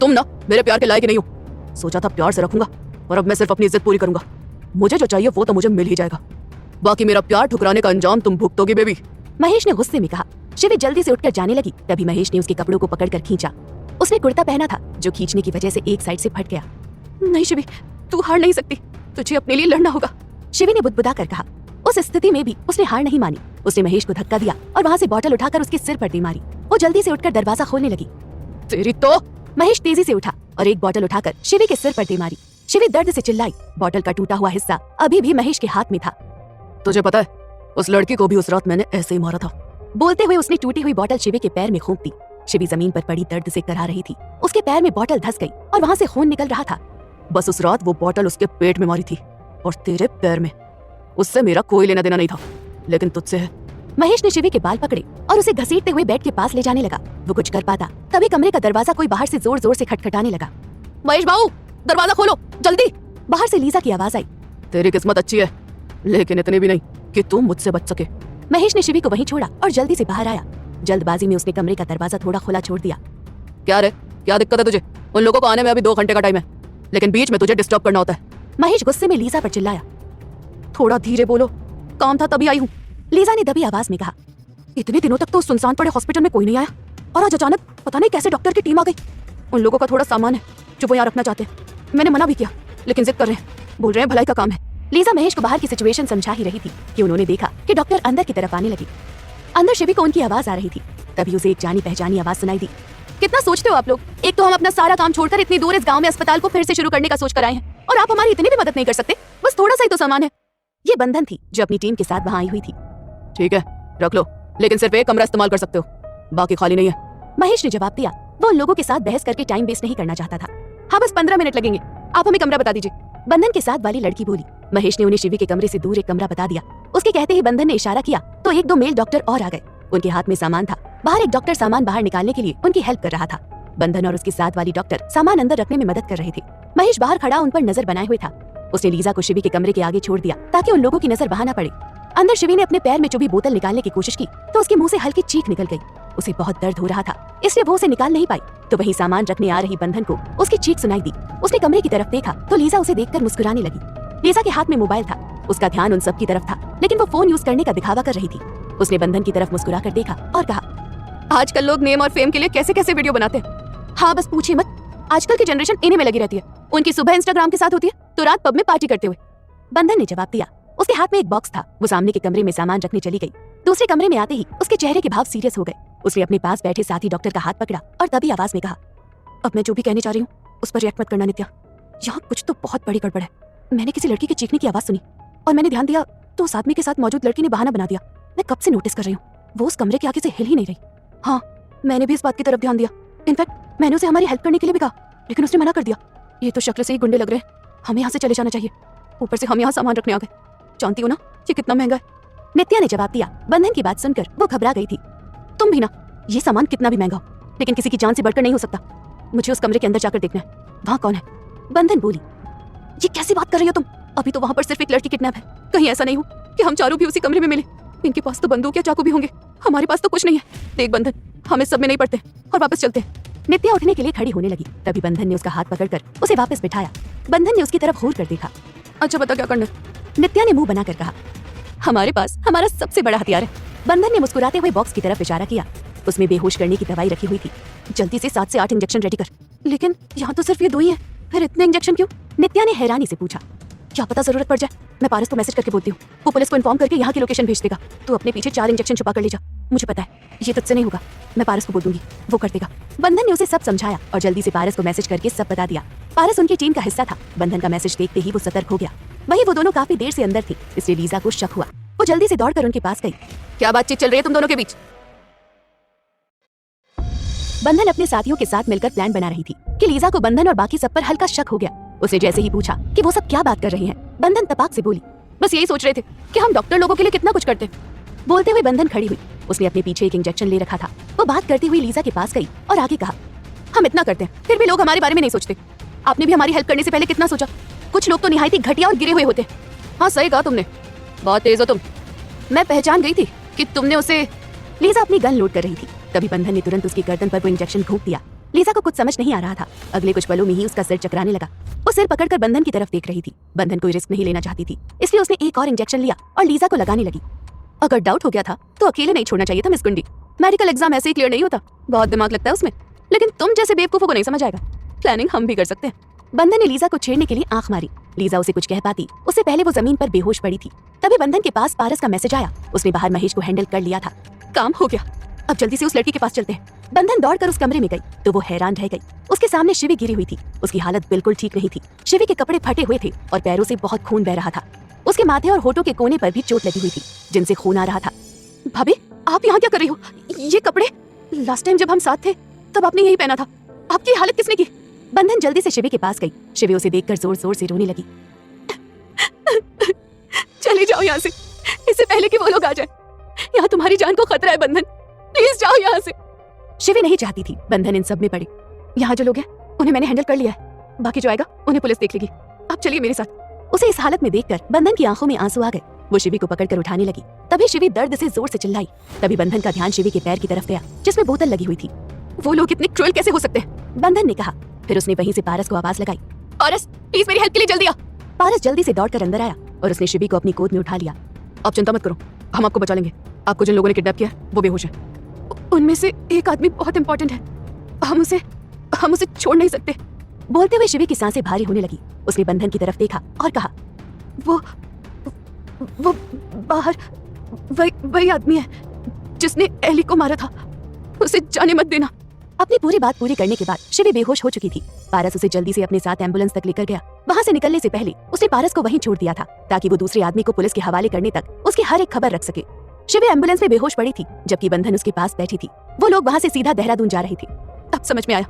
तुम ना मेरे प्यार के लायक नहीं हो, सोचा था प्यार से रखूंगा और अब मैं सिर्फ अपनी इज्जत पूरी करूंगा। मुझे जो चाहिए वो तो मुझे मिल ही जाएगा, बाकी मेरा प्यार ठुकराने का अंजाम तुम भुगतोगी बेबी। महेश ने गुस्से में कहा। शिवी जल्दी से उठकर जाने लगी। तभी महेश ने उसके कपड़ों को पकड़कर खींचा। उसने कुर्ता पहना था जो खींचने की वजह से एक साइड से फट गया। नहीं शिवी, तू हार नहीं सकती, तुझे अपने लिए लड़ना होगा, शिवी ने बुदबुदा कर कहा। उस स्थिति में भी उसने हार नहीं मानी। उसने महेश को धक्का दिया और वहां से बॉटल उठाकर उसके सिर पर दे मारी। वो जल्दी से उठकर दरवाजा खोलने लगी। तेरी तो। महेश तेजी से उठा और एक बॉटल उठाकर शिवी के सिर पर दे मारी। शिवी दर्द से चिल्लाई। बॉटल का टूटा हुआ हिस्सा अभी भी महेश के हाथ में था। तुझे पता है, उस लड़की को भी उस रात मैंने ऐसे ही मारा था। बोलते हुए उसने टूटी हुई बॉटल शिवी के पैर में फूंक दी। शिवी जमीन पर पड़ी दर्द से करा रही थी। उसके पैर में बॉटल धंस गई और वहां से खून निकल रहा था। बस उस रात वो बॉटल उसके पेट में मारी थी और तेरे पैर में। उससे मेरा कोई लेना देना नहीं था, लेकिन तुझसे है। महेश ने शिवी के बाल पकड़े और उसे घसीटते हुए बेड के पास ले जाने लगा। वो कुछ कर पाता तभी कमरे का दरवाजा कोई बाहर से जोर जोर से खटखटाने लगा। महेश बाबू, दरवाजा खोलो जल्दी। बाहर से लीजा की आवाज आई। तेरी किस्मत अच्छी है, लेकिन इतनी भी नहीं कि तू मुझसे बच सके। महेश ने शिवी को वहीं छोड़ा और जल्दी से बाहर आया। जल्दबाजी में उसने कमरे का दरवाजा थोड़ा खुला छोड़ दिया। क्या रे, क्या दिक्कत है तुझे? उन लोगों को आने में अभी 2 घंटे का टाइम है, लेकिन बीच में तुझे डिस्टर्ब करना होता है। महेश गुस्से में लीजा पर चिल्लाया। थोड़ा धीरे बोलो, काम था तभी आई हूँ, लीजा ने दबी आवाज में कहा। इतने दिनों तक तो उस सुनसान पड़े हॉस्पिटल में कोई नहीं आया और आज अचानक पता नहीं कैसे डॉक्टर की टीम आ गई। उन लोगों का थोड़ा सामान है जो वो यहाँ रखना चाहते हैं। मैंने मना भी किया, लेकिन जिद कर रहे हैं, बोल रहे हैं भलाई का काम है। लीजा महेश को बाहर की सिचुएशन समझा ही रही थी कि उन्होंने देखा कि डॉक्टर अंदर की तरफ आने लगी। अंदर शिवी को उनकी आवाज आ रही थी। तभी उसे एक जानी पहचानी आवाज सुनाई दी। कितना सोचते हो आप लोग? एक तो हम अपना सारा काम छोड़कर इतनी दूर इस गांव में अस्पताल को फिर से शुरू करने का सोच कर आए हैं और आप हमारी इतनी भी मदद नहीं कर सकते? बस थोड़ा सा ही तो सामान है। ये बंधन थी जो अपनी टीम के साथ वहां आई हुई थी। ठीक है रख लो, लेकिन सिर्फ एक कमरा इस्तेमाल कर सकते हो, बाकी खाली नहीं है, महेश ने जवाब दिया। वो उन लोगों के साथ बहस करके टाइम वेस्ट नहीं करना चाहता था। हाँ बस 15 मिनट लगेंगे, आप हमें कमरा बता दीजिए, बंधन के साथ वाली लड़की बोली। महेश ने उन्हें शिवी के कमरे से दूर एक कमरा बता दिया। उसके कहते ही बंधन ने इशारा किया तो 1-2 मेल डॉक्टर और आ गए। उनके हाथ में सामान था। बाहर एक डॉक्टर सामान बाहर निकालने के लिए उनकी हेल्प कर रहा था। बंधन और उसके साथ वाली डॉक्टर सामान अंदर रखने में मदद कर रहे थे। महेश बाहर खड़ा उन पर नजर बनाए हुए था। उसने लीजा को शिवी के कमरे के आगे छोड़ दिया ताकि उन लोगों की नजर वहां न पड़े। अंदर शिवी ने अपने पैर में चुभी बोतल निकालने की कोशिश की तो उसके मुंह से हल्की चीख निकल गई। उसे बहुत दर्द हो रहा था, इसलिए वो उसे निकाल नहीं पाई। तो वहीं सामान रखने आ रही बंधन को उसकी चीख सुनाई दी। उसने कमरे की तरफ देखा तो लीजा उसे देखकर मुस्कुराने लगी। लीजा के हाथ में मोबाइल था। उसका ध्यान उन सब की तरफ था, लेकिन वो फोन यूज करने का दिखावा कर रही थी। उसने बंधन की तरफ मुस्कुरा कर देखा और कहा, आजकल लोग नेम और फेम के लिए कैसे कैसे वीडियो बनाते हैं। हाँ बस पूछिए मत, आजकल की जनरेशन इन्हीं में लगी रहती है। उनकी सुबह इंस्टाग्राम के साथ होती है तो रात पब में पार्टी करते हुए। बंधन ने जवाब दिया। उसके हाथ में एक बॉक्स था। वो सामने के कमरे में सामान रखने चली गई। दूसरे कमरे में आते ही उसके चेहरे के भाव सीरियस हो गए। उसने अपने पास बैठे साथी डॉक्टर का हाथ पकड़ा और तभी आवाज में कहा, अब मैं जो भी कहने जा रही हूँ उस पर रिएक्ट मत करना नित्या। यहाँ कुछ तो बहुत बड़ी गड़बड़ है। मैंने किसी लड़की के चीखने की आवाज सुनी और मैंने ध्यान दिया तो उस आदमी के साथ मौजूद लड़की ने बहाना बना दिया। मैं कब से नोटिस कर रही हूँ, वो उस कमरे के आगे से हिल ही नहीं रही। हाँ मैंने भी इस बात की तरफ ध्यान दिया। इनफैक्ट मैंने उसे हमारी हेल्प करने के लिए भी कहा, लेकिन उसने मना कर दिया। ये तो शक्ल से ही गुंडे लग रहे हैं, हमें यहाँ से चले जाना चाहिए। ऊपर से हम यहाँ सामान रखने आ गए, जानती हो ना ये कितना महंगा है। नित्या ने जवाब दिया। बंधन की बात सुनकर वो घबरा गई थी। तुम भी ना, ये सामान कितना भी महंगा हो लेकिन किसी की जान से बढ़कर नहीं हो सकता। मुझे उस कमरे के अंदर जाकर देखना है, वहाँ कौन है। बंधन बोली, ये कैसी बात कर रही हो तुम? अभी तो वहाँ पर सिर्फ एक लड़की किडनैप है। कहीं ऐसा नहीं हो कि हम चारों भी उसी कमरे में मिले इनके पास तो बंदूक या चाकू भी होंगे, हमारे पास तो कुछ नहीं है। देख बंधन, हम इस सब में नहीं पड़ते और वापस चलते हैं। नित्या उठने के लिए खड़ी होने लगी, तभी बंधन ने उसका हाथ पकड़कर उसे वापस बिठाया। बंधन ने उसकी तरफ घूर कर देखा। अच्छा बता क्या करना है? नित्या ने मुंह बनाकर कहा। हमारे पास हमारा सबसे बड़ा हथियार है। बंधन ने मुस्कुराते हुए बॉक्स की तरफ इशारा किया। उसमें बेहोश करने की दवाई रखी हुई थी। जल्दी से 7 से 8 इंजेक्शन रेडी कर। लेकिन यहाँ तो सिर्फ ये 2 ही हैं, फिर इतने इंजेक्शन क्यों? नित्या ने हैरानी से पूछा। क्या पता जरूरत पड़ जाए, मैं पारस को मैसेज करके बोलती हूँ, वो पुलिस को इन्फॉर्म करके यहाँ की लोकेशन भेज देगा। तू अपने पीछे 4 इंजेक्शन छुपा कर ले जा। मुझे पता है ये तुझसे नहीं होगा, मैं पारस को बोल दूंगी, वो कर देगा। बंधन ने उसे सब समझाया और जल्दी से पारस को मैसेज करके सब बता दिया। पारस उनकी टीम का हिस्सा था। बंधन का मैसेज देखते ही वो सतर्क हो गया। वहीं वो दोनों काफी देर से अंदर थे, इसलिए लीजा को शक हुआ। वो जल्दी से दौड़कर उनके पास गई। क्या बातचीत चल रही है तुम दोनों के बीच? बंधन अपने साथियों के साथ मिलकर प्लान बना रही थी कि लीजा को बंधन और बाकी सब पर हल्का शक हो गया। उसने जैसे ही पूछा कि वो सब क्या बात कर रहे हैं, बंधन तपाक से बोली, बस यही सोच रहे थे कि हम डॉक्टर लोगों के लिए कितना कुछ करते। बोलते हुए बंधन खड़ी हुई। उसने अपने पीछे एक इंजेक्शन ले रखा था। वो बात करती हुई लीजा के पास गई और आगे कहा, हम इतना करते हैं फिर भी लोग हमारे बारे में नहीं सोचते। आपने भी हमारी हेल्प करने से पहले कितना सोचा? कुछ लोग तो निहायती घटिया और गिरे हुए होते। हाँ सही कहा तुमने, बहुत तेज हो तुम। मैं पहचान गई थी कि तुमने उसे। लीजा अपनी गन लोड कर रही थी, तभी बंधन ने तुरंत उसकी गर्दन पर वो इंजेक्शन घोंप दिया। लीजा को कुछ समझ नहीं आ रहा था। अगले कुछ पलों में ही उसका सिर चकराने लगा। वो सिर पकड़कर बंधन की तरफ देख रही थी। बंधन कोई रिस्क नहीं लेना चाहती थी, इसलिए उसने एक और इंजेक्शन लिया और लीजा को लगाने लगी। अगर डाउट हो गया था तो अकेले नहीं छोड़ना चाहिए था मिस गुंडी। मेडिकल एग्जाम ऐसे ही क्लियर नहीं होता, बहुत दिमाग लगता है उसमें। लेकिन तुम जैसे बेवकूफों को नहीं समझ आएगा। प्लानिंग हम भी कर सकते हैं। बंधन ने लीजा को छेड़ने के लिए आंख मारी। लीजा उसे कुछ कह पाती उससे पहले वो जमीन पर बेहोश पड़ी थी। तभी बंधन के पास पारस का मैसेज आया। उसने बाहर महेश को हैंडल कर लिया था। काम हो गया, अब जल्दी से उस लड़की के पास चलते हैं। बंधन दौड़कर उस कमरे में गई तो वो हैरान रह गई। उसके सामने शिवी गिरी हुई थी। उसकी हालत बिल्कुल ठीक नहीं थी। शिवी के कपड़े फटे हुए थे और पैरों से बहुत खून बह रहा था। उसके माथे और होठों के कोने पर भी चोट लगी हुई थी, जिनसे खून आ रहा था। भाभी, आप यहाँ क्या कर रही हो? ये कपड़े लास्ट टाइम जब हम साथ थे तब आपने यही पहना था। आपकी हालत किसने की? बंधन जल्दी से शिवी के पास गई। शिवी उसे देखकर जोर जोर से रोने लगी। चले जाओ यहाँ से, इससे पहले कि वो लोग आ जाए। यहाँ तुम्हारी जान को खतरा है बंधन, प्लीज जाओ यहाँ से। शिवी नहीं चाहती थी बंधन इन सब में पड़े। यहाँ जो लोग हैं उन्हें मैंने हैंडल कर लिया है, बाकी जो आएगा उन्हें पुलिस देख लेगी। आप चलिए मेरे साथ। उसे इस हालत में देखकर बंधन की आंखों में आंसू आ गए। वो शिवी को पकड़कर उठाने लगी। तभी शिवी दर्द से जोर से चिल्लाई। तभी बंधन का ध्यान शिवी के पैर की तरफ गया जिसमें बोतल लगी हुई थी। वो लोग इतने क्रूएल कैसे हो सकते हैं? बंधन ने कहा। फिर उसने वहीं से पारस को आवाज लगाई, पारस प्लीज मेरी हेल्प के लिए जल्दी आ। पारस जल्दी से दौड़कर अंदर आया और उसने शिवी को अपनी गोद में उठा लिया। आप चिंता मत करो, हम आपको बचा लेंगे। आपको जिन लोगों ने किडनैप किया है वो बेहोश है। उनमें से एक आदमी बहुत इंपॉर्टेंट है, हम उसे छोड़ नहीं सकते। बोलते हुए शिवी की सांसें भारी होने लगी। उसने बंधन की तरफ देखा और कहा, वो बाहर वही आदमी है जिसने एली को मारा था, उसे जाने मत देना। अपनी पूरी बात पूरी करने के बाद शिवी बेहोश हो चुकी थी। पारस उसे जल्दी से अपने साथ एम्बुलेंस तक लेकर गया। वहां से निकलने से पहले उसने पारस को वहीं छोड़ दिया था ताकि वो दूसरे आदमी को पुलिस के हवाले करने तक उसकी हर एक खबर रख सके। शिवी एम्बुलेंस में बेहोश पड़ी थी जबकि बंधन उसके पास बैठी थी। वो लोग वहां से सीधा देहरादून जा रहे थे। अब समझ में आया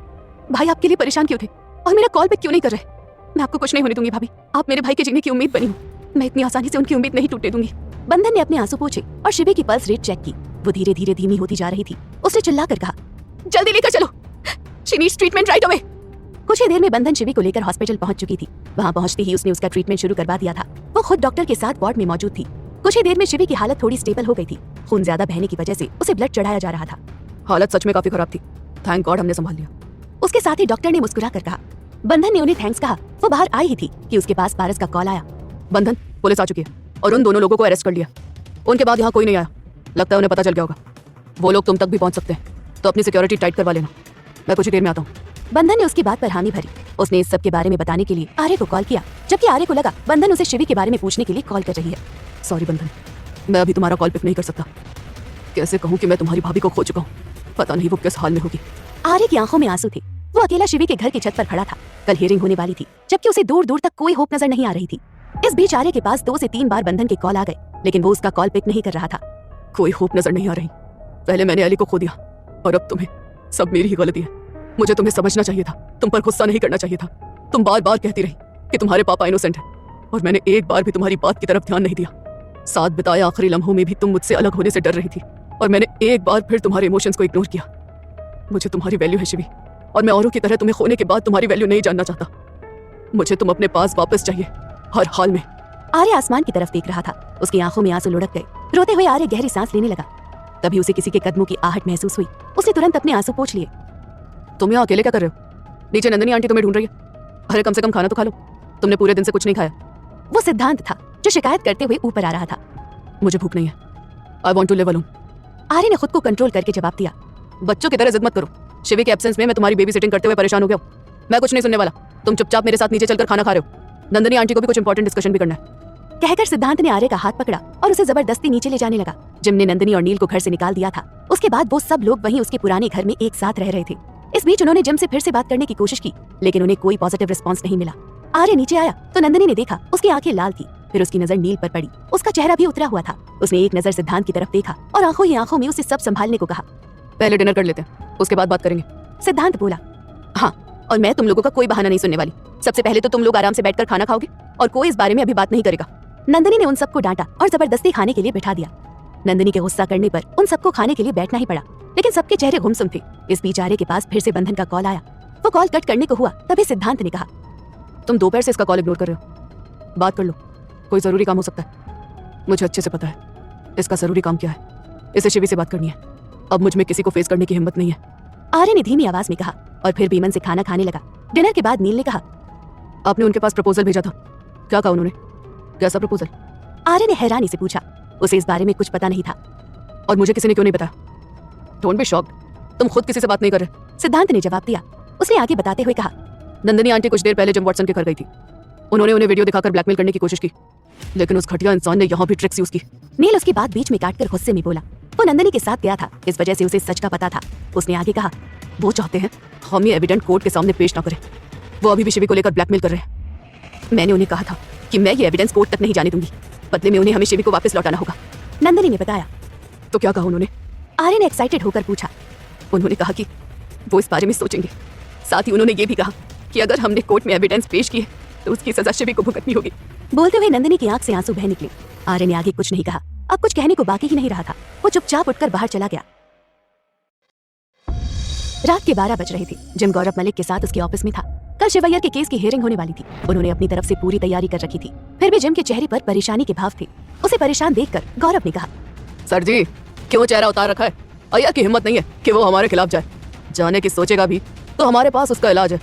भाई आपके लिए परेशान क्यों थे और मेरा कॉल पिक क्यों नहीं कर रहे। मैं आपको कुछ नहीं होने दूंगी भाभी, आप मेरे भाई के जीने की उम्मीद बनी हो। मैं इतनी आसानी से उनकी उम्मीद नहीं टूटने दूंगी। बंधन ने अपने आंसू पोंछे और शिवी की पल्स रेट चेक की। वो धीरे धीरे धीमी होती जा रही थी। उसने चिल्लाकर कहा, जल्दी लेकर चलो, she needs treatment right away. कुछ ही देर में बंधन शिवी को लेकर हॉस्पिटल पहुंच चुकी थी। वहां पहुंचते ही उसने उसका ट्रीटमेंट शुरू करवा दिया था। वो खुद डॉक्टर के साथ वार्ड में मौजूद थी। कुछ ही देर में शिवी की हालत थोड़ी स्टेबल हो गई थी। खून ज्यादा बहने की वजह से उसे ब्लड चढ़ाया जा रहा था। हालत सच में काफी खराब थी, थैंक गॉड हमने संभाल लिया। उसके साथ ही डॉक्टर ने मुस्कुरा कर कहा। बंधन ने उन्हें थैंक्स कहा। वो बाहर आई ही थी कि उसके पास पारस का कॉल आया। बंधन, पुलिस आ चुकी है और उन दोनों लोगों को अरेस्ट कर लिया। उनके बाद यहाँ कोई नहीं आया, लगता है उन्हें पता चल गया होगा। वो लोग तुम तक भी पहुंच सकते हैं, तो अपनी सिक्योरिटी टाइट करवा लेना। मैं कुछ ही देर में आता हूँ। बंधन ने उसकी बात पर हामी भरी। उसने इस सब के बारे में बताने के लिए आर्य को कॉल किया, जबकि आर्य को लगा बंधन उसे शिवी के बारे में पूछने के लिए कॉल कर रही है। सॉरी बंधन, मैं अभी तुम्हारा कॉल पिक नहीं कर सकता। कैसे कहूँ कि मैं तुम्हारी भाभी को खो चुका हूँ, पता नहीं वो किस हाल में होगी। आर्य की आंखों में आंसू थे। वो अकेला शिवी के घर की छत पर खड़ा था। कल हियरिंग होने वाली थी, जबकि उसे दूर दूर तक कोई होप नजर नहीं आ रही थी। इस बीच आर्य के पास 2 से 3 बार बंधन के कॉल आ गए, लेकिन वो उसका कॉल पिक नहीं कर रहा था। कोई होप नजर नहीं आ रही। पहले मैंने अली को खो दिया और अब तुम्हें। सब मेरी ही गलती है। मुझे तुम्हें समझना चाहिए था, तुम पर गुस्सा नहीं करना चाहिए था। तुम बार बार कहती रही कि तुम्हारे पापा इनोसेंट है और मैंने एक बार भी तुम्हारी बात की तरफ ध्यान नहीं दिया। साथ बिताए आखिरी लम्हों में भी तुम मुझसे अलग होने से डर रही थी और मैंने एक बार फिर तुम्हारे इमोशंस को इग्नोर किया। मुझे तुम्हारी वैल्यू है शिवी, और मैं औरों की तरह तुम्हें खोने के बाद तुम्हारी वैल्यू नहीं जानना चाहता। मुझे तुम अपने पास वापस चाहिए, हर हाल में। आर्य आसमान की तरफ देख रहा था। उसकी आंखों में आंसू लुढ़क गए। रोते हुए आर्य गहरी सांस लेने लगा। तभी उसे किसी के कदमों की आहट महसूस हुई। उसने तुरंत अपने आंसू पोंछ लिए। तुम यहाँ अकेले क्या कर रहे हो? नीचे नंदिनी आंटी तुम्हें ढूंढ रही है। अरे कम से कम खाना तो खा लो, तुमने पूरे दिन से कुछ नहीं खाया। वो सिद्धांत था जो शिकायत करते हुए ऊपर आ रहा था। मुझे भूख नहीं है, I want to live alone. Arya ने खुद को कंट्रोल करके जवाब दिया। बच्चों की तरह जिद मत करो। शिवी के एब्सेंस में मैं तुम्हारी बेबी सिटिंग करते हुए परेशान हो गया हूं। मैं कुछ नहीं सुनने वाला। तुम चुपचाप मेरे साथ नीचे चलकर खाना खा रहे हो। नंदिनी आंटी को भी कुछ इंपॉर्टेंट डिस्कशन भी करना है। कहकर सिद्धांत ने आर्य का हाथ पकड़ा और उसे जबरदस्ती नीचे ले जाने लगा। जिम ने नंदिनी और नील को घर से निकाल दिया था। उसके बाद वो सब लोग वहीं उसके पुराने घर में एक साथ रह रहे थे। इस बीच उन्होंने जिम से फिर से बात करने की कोशिश की, लेकिन उन्हें कोई पॉजिटिव रिस्पॉन्स नहीं मिला। आर्य नीचे आया तो नंदिनी ने देखा उसकी आंखें लाल थी। फिर उसकी नजर नील पर पड़ी। उसका चेहरा भी उतरा हुआ था। उसने एक नजर सिद्धांत की तरफ देखा और आंखों ही आंखों में उसे सब संभालने को कहा। पहले डिनर कर लेते हैं, उसके बाद बात करेंगे। सिद्धांत बोला। हाँ, और मैं तुम लोगों का कोई बहाना नहीं सुनने वाली। सबसे पहले तो तुम लोग आराम से बैठकर खाना खाओगे और कोई इस बारे में अभी बात नहीं करेगा। नंदिनी ने उन सबको डांटा और जबरदस्ती खाने के लिए बिठा दिया। नंदिनी के गुस्सा करने पर उन सबको खाने के लिए बैठना ही पड़ा, लेकिन सबके चेहरे गुमसुम थे। इस बीच आर्य के पास फिर से बंधन का कॉल आया। वो कॉल कट करने को हुआ तभी सिद्धांत ने कहा, तुम दोपहर से इसका कॉल इग्नोर कर रहे हो। बात कर लो, कोई जरूरी काम हो सकता है। मुझे अच्छे से पता है इसका जरूरी काम क्या है। इसे शिवी से बात करनी है। अब मुझ में किसी को फेस करने की हिम्मत नहीं है। आर्य ने धीमी आवाज में कहा और फिर बीमन से खाना खाने लगा। डिनर के बाद नील ने कहा, आपने उनके पास प्रपोजल भेजा था, क्या कहा उन्होंने? कैसा प्रपोजल? आर्य ने हैरानी से पूछा। उसे इस बारे में कुछ पता नहीं था। और मुझे किसी ने क्यों नहीं बताया? डोंट बी शॉक्ड, तुम खुद किसी से बात नहीं कर रहे। सिद्धांत ने जवाब दिया। उसने आगे बताते हुए कहा, नंदिनी आंटी कुछ देर पहले जिम वॉटसन के घर गई थी। उन्होंने उन्हें वीडियो दिखाकर ब्लैकमेल करने की कोशिश की, लेकिन उस घटिया इंसान ने यहाँ भी ट्रिक्स यूज की। नील उसकी बात बीच में काटकर गुस्से में बोला। वो नंदिनी के साथ गया था, इस वजह से उसे सच का पता था। उसने आगे कहा, वो चाहते हैं हम ये एविडेंट कोर्ट के सामने पेश ना करें। वो अभी भी शिवी को लेकर ब्लैकमेल कर रहे हैं। मैंने उन्हें कहा था कि मैं ये एविडेंस कोर्ट तक नहीं जाने दूंगी। बदले में उन्हें हमें शिवी को वापस लौटाना होगा। नंदिनी ने बताया। तो क्या कहा उन्होंने? आर्य ने एक्साइटेड होकर पूछा। उन्होंने कहा कि वो इस बारे में सोचेंगे। साथ ही उन्होंने ये भी कहा कि अगर हमने कोर्ट में एविडेंस पेश किए तो उसकी सजा शिवी को भुगतनी होगी। बोलते हुए नंदिनी की आंख से आंसू बह निकले। आर्य ने आगे कुछ नहीं कहा। अब कुछ कहने को बाकी ही नहीं रहा था। वो चुपचाप उठकर बाहर चला गया। रात के 12 बज रहे थे। जिम गौरव मलिक के साथ उसके ऑफिस में था। कल शिवैयर के केस की हियरिंग होने वाली थी। उन्होंने अपनी तरफ से पूरी तैयारी कर रखी थी। फिर भी जिम के चेहरे पर परेशानी के भाव थे। उसे परेशान देखकर गौरव ने कहा, सर जी क्यों चेहरा उतार रखा है? अय्यर की हिम्मत नहीं है कि वो हमारे खिलाफ जाए। जाने की सोचेगा भी तो हमारे पास उसका इलाज है।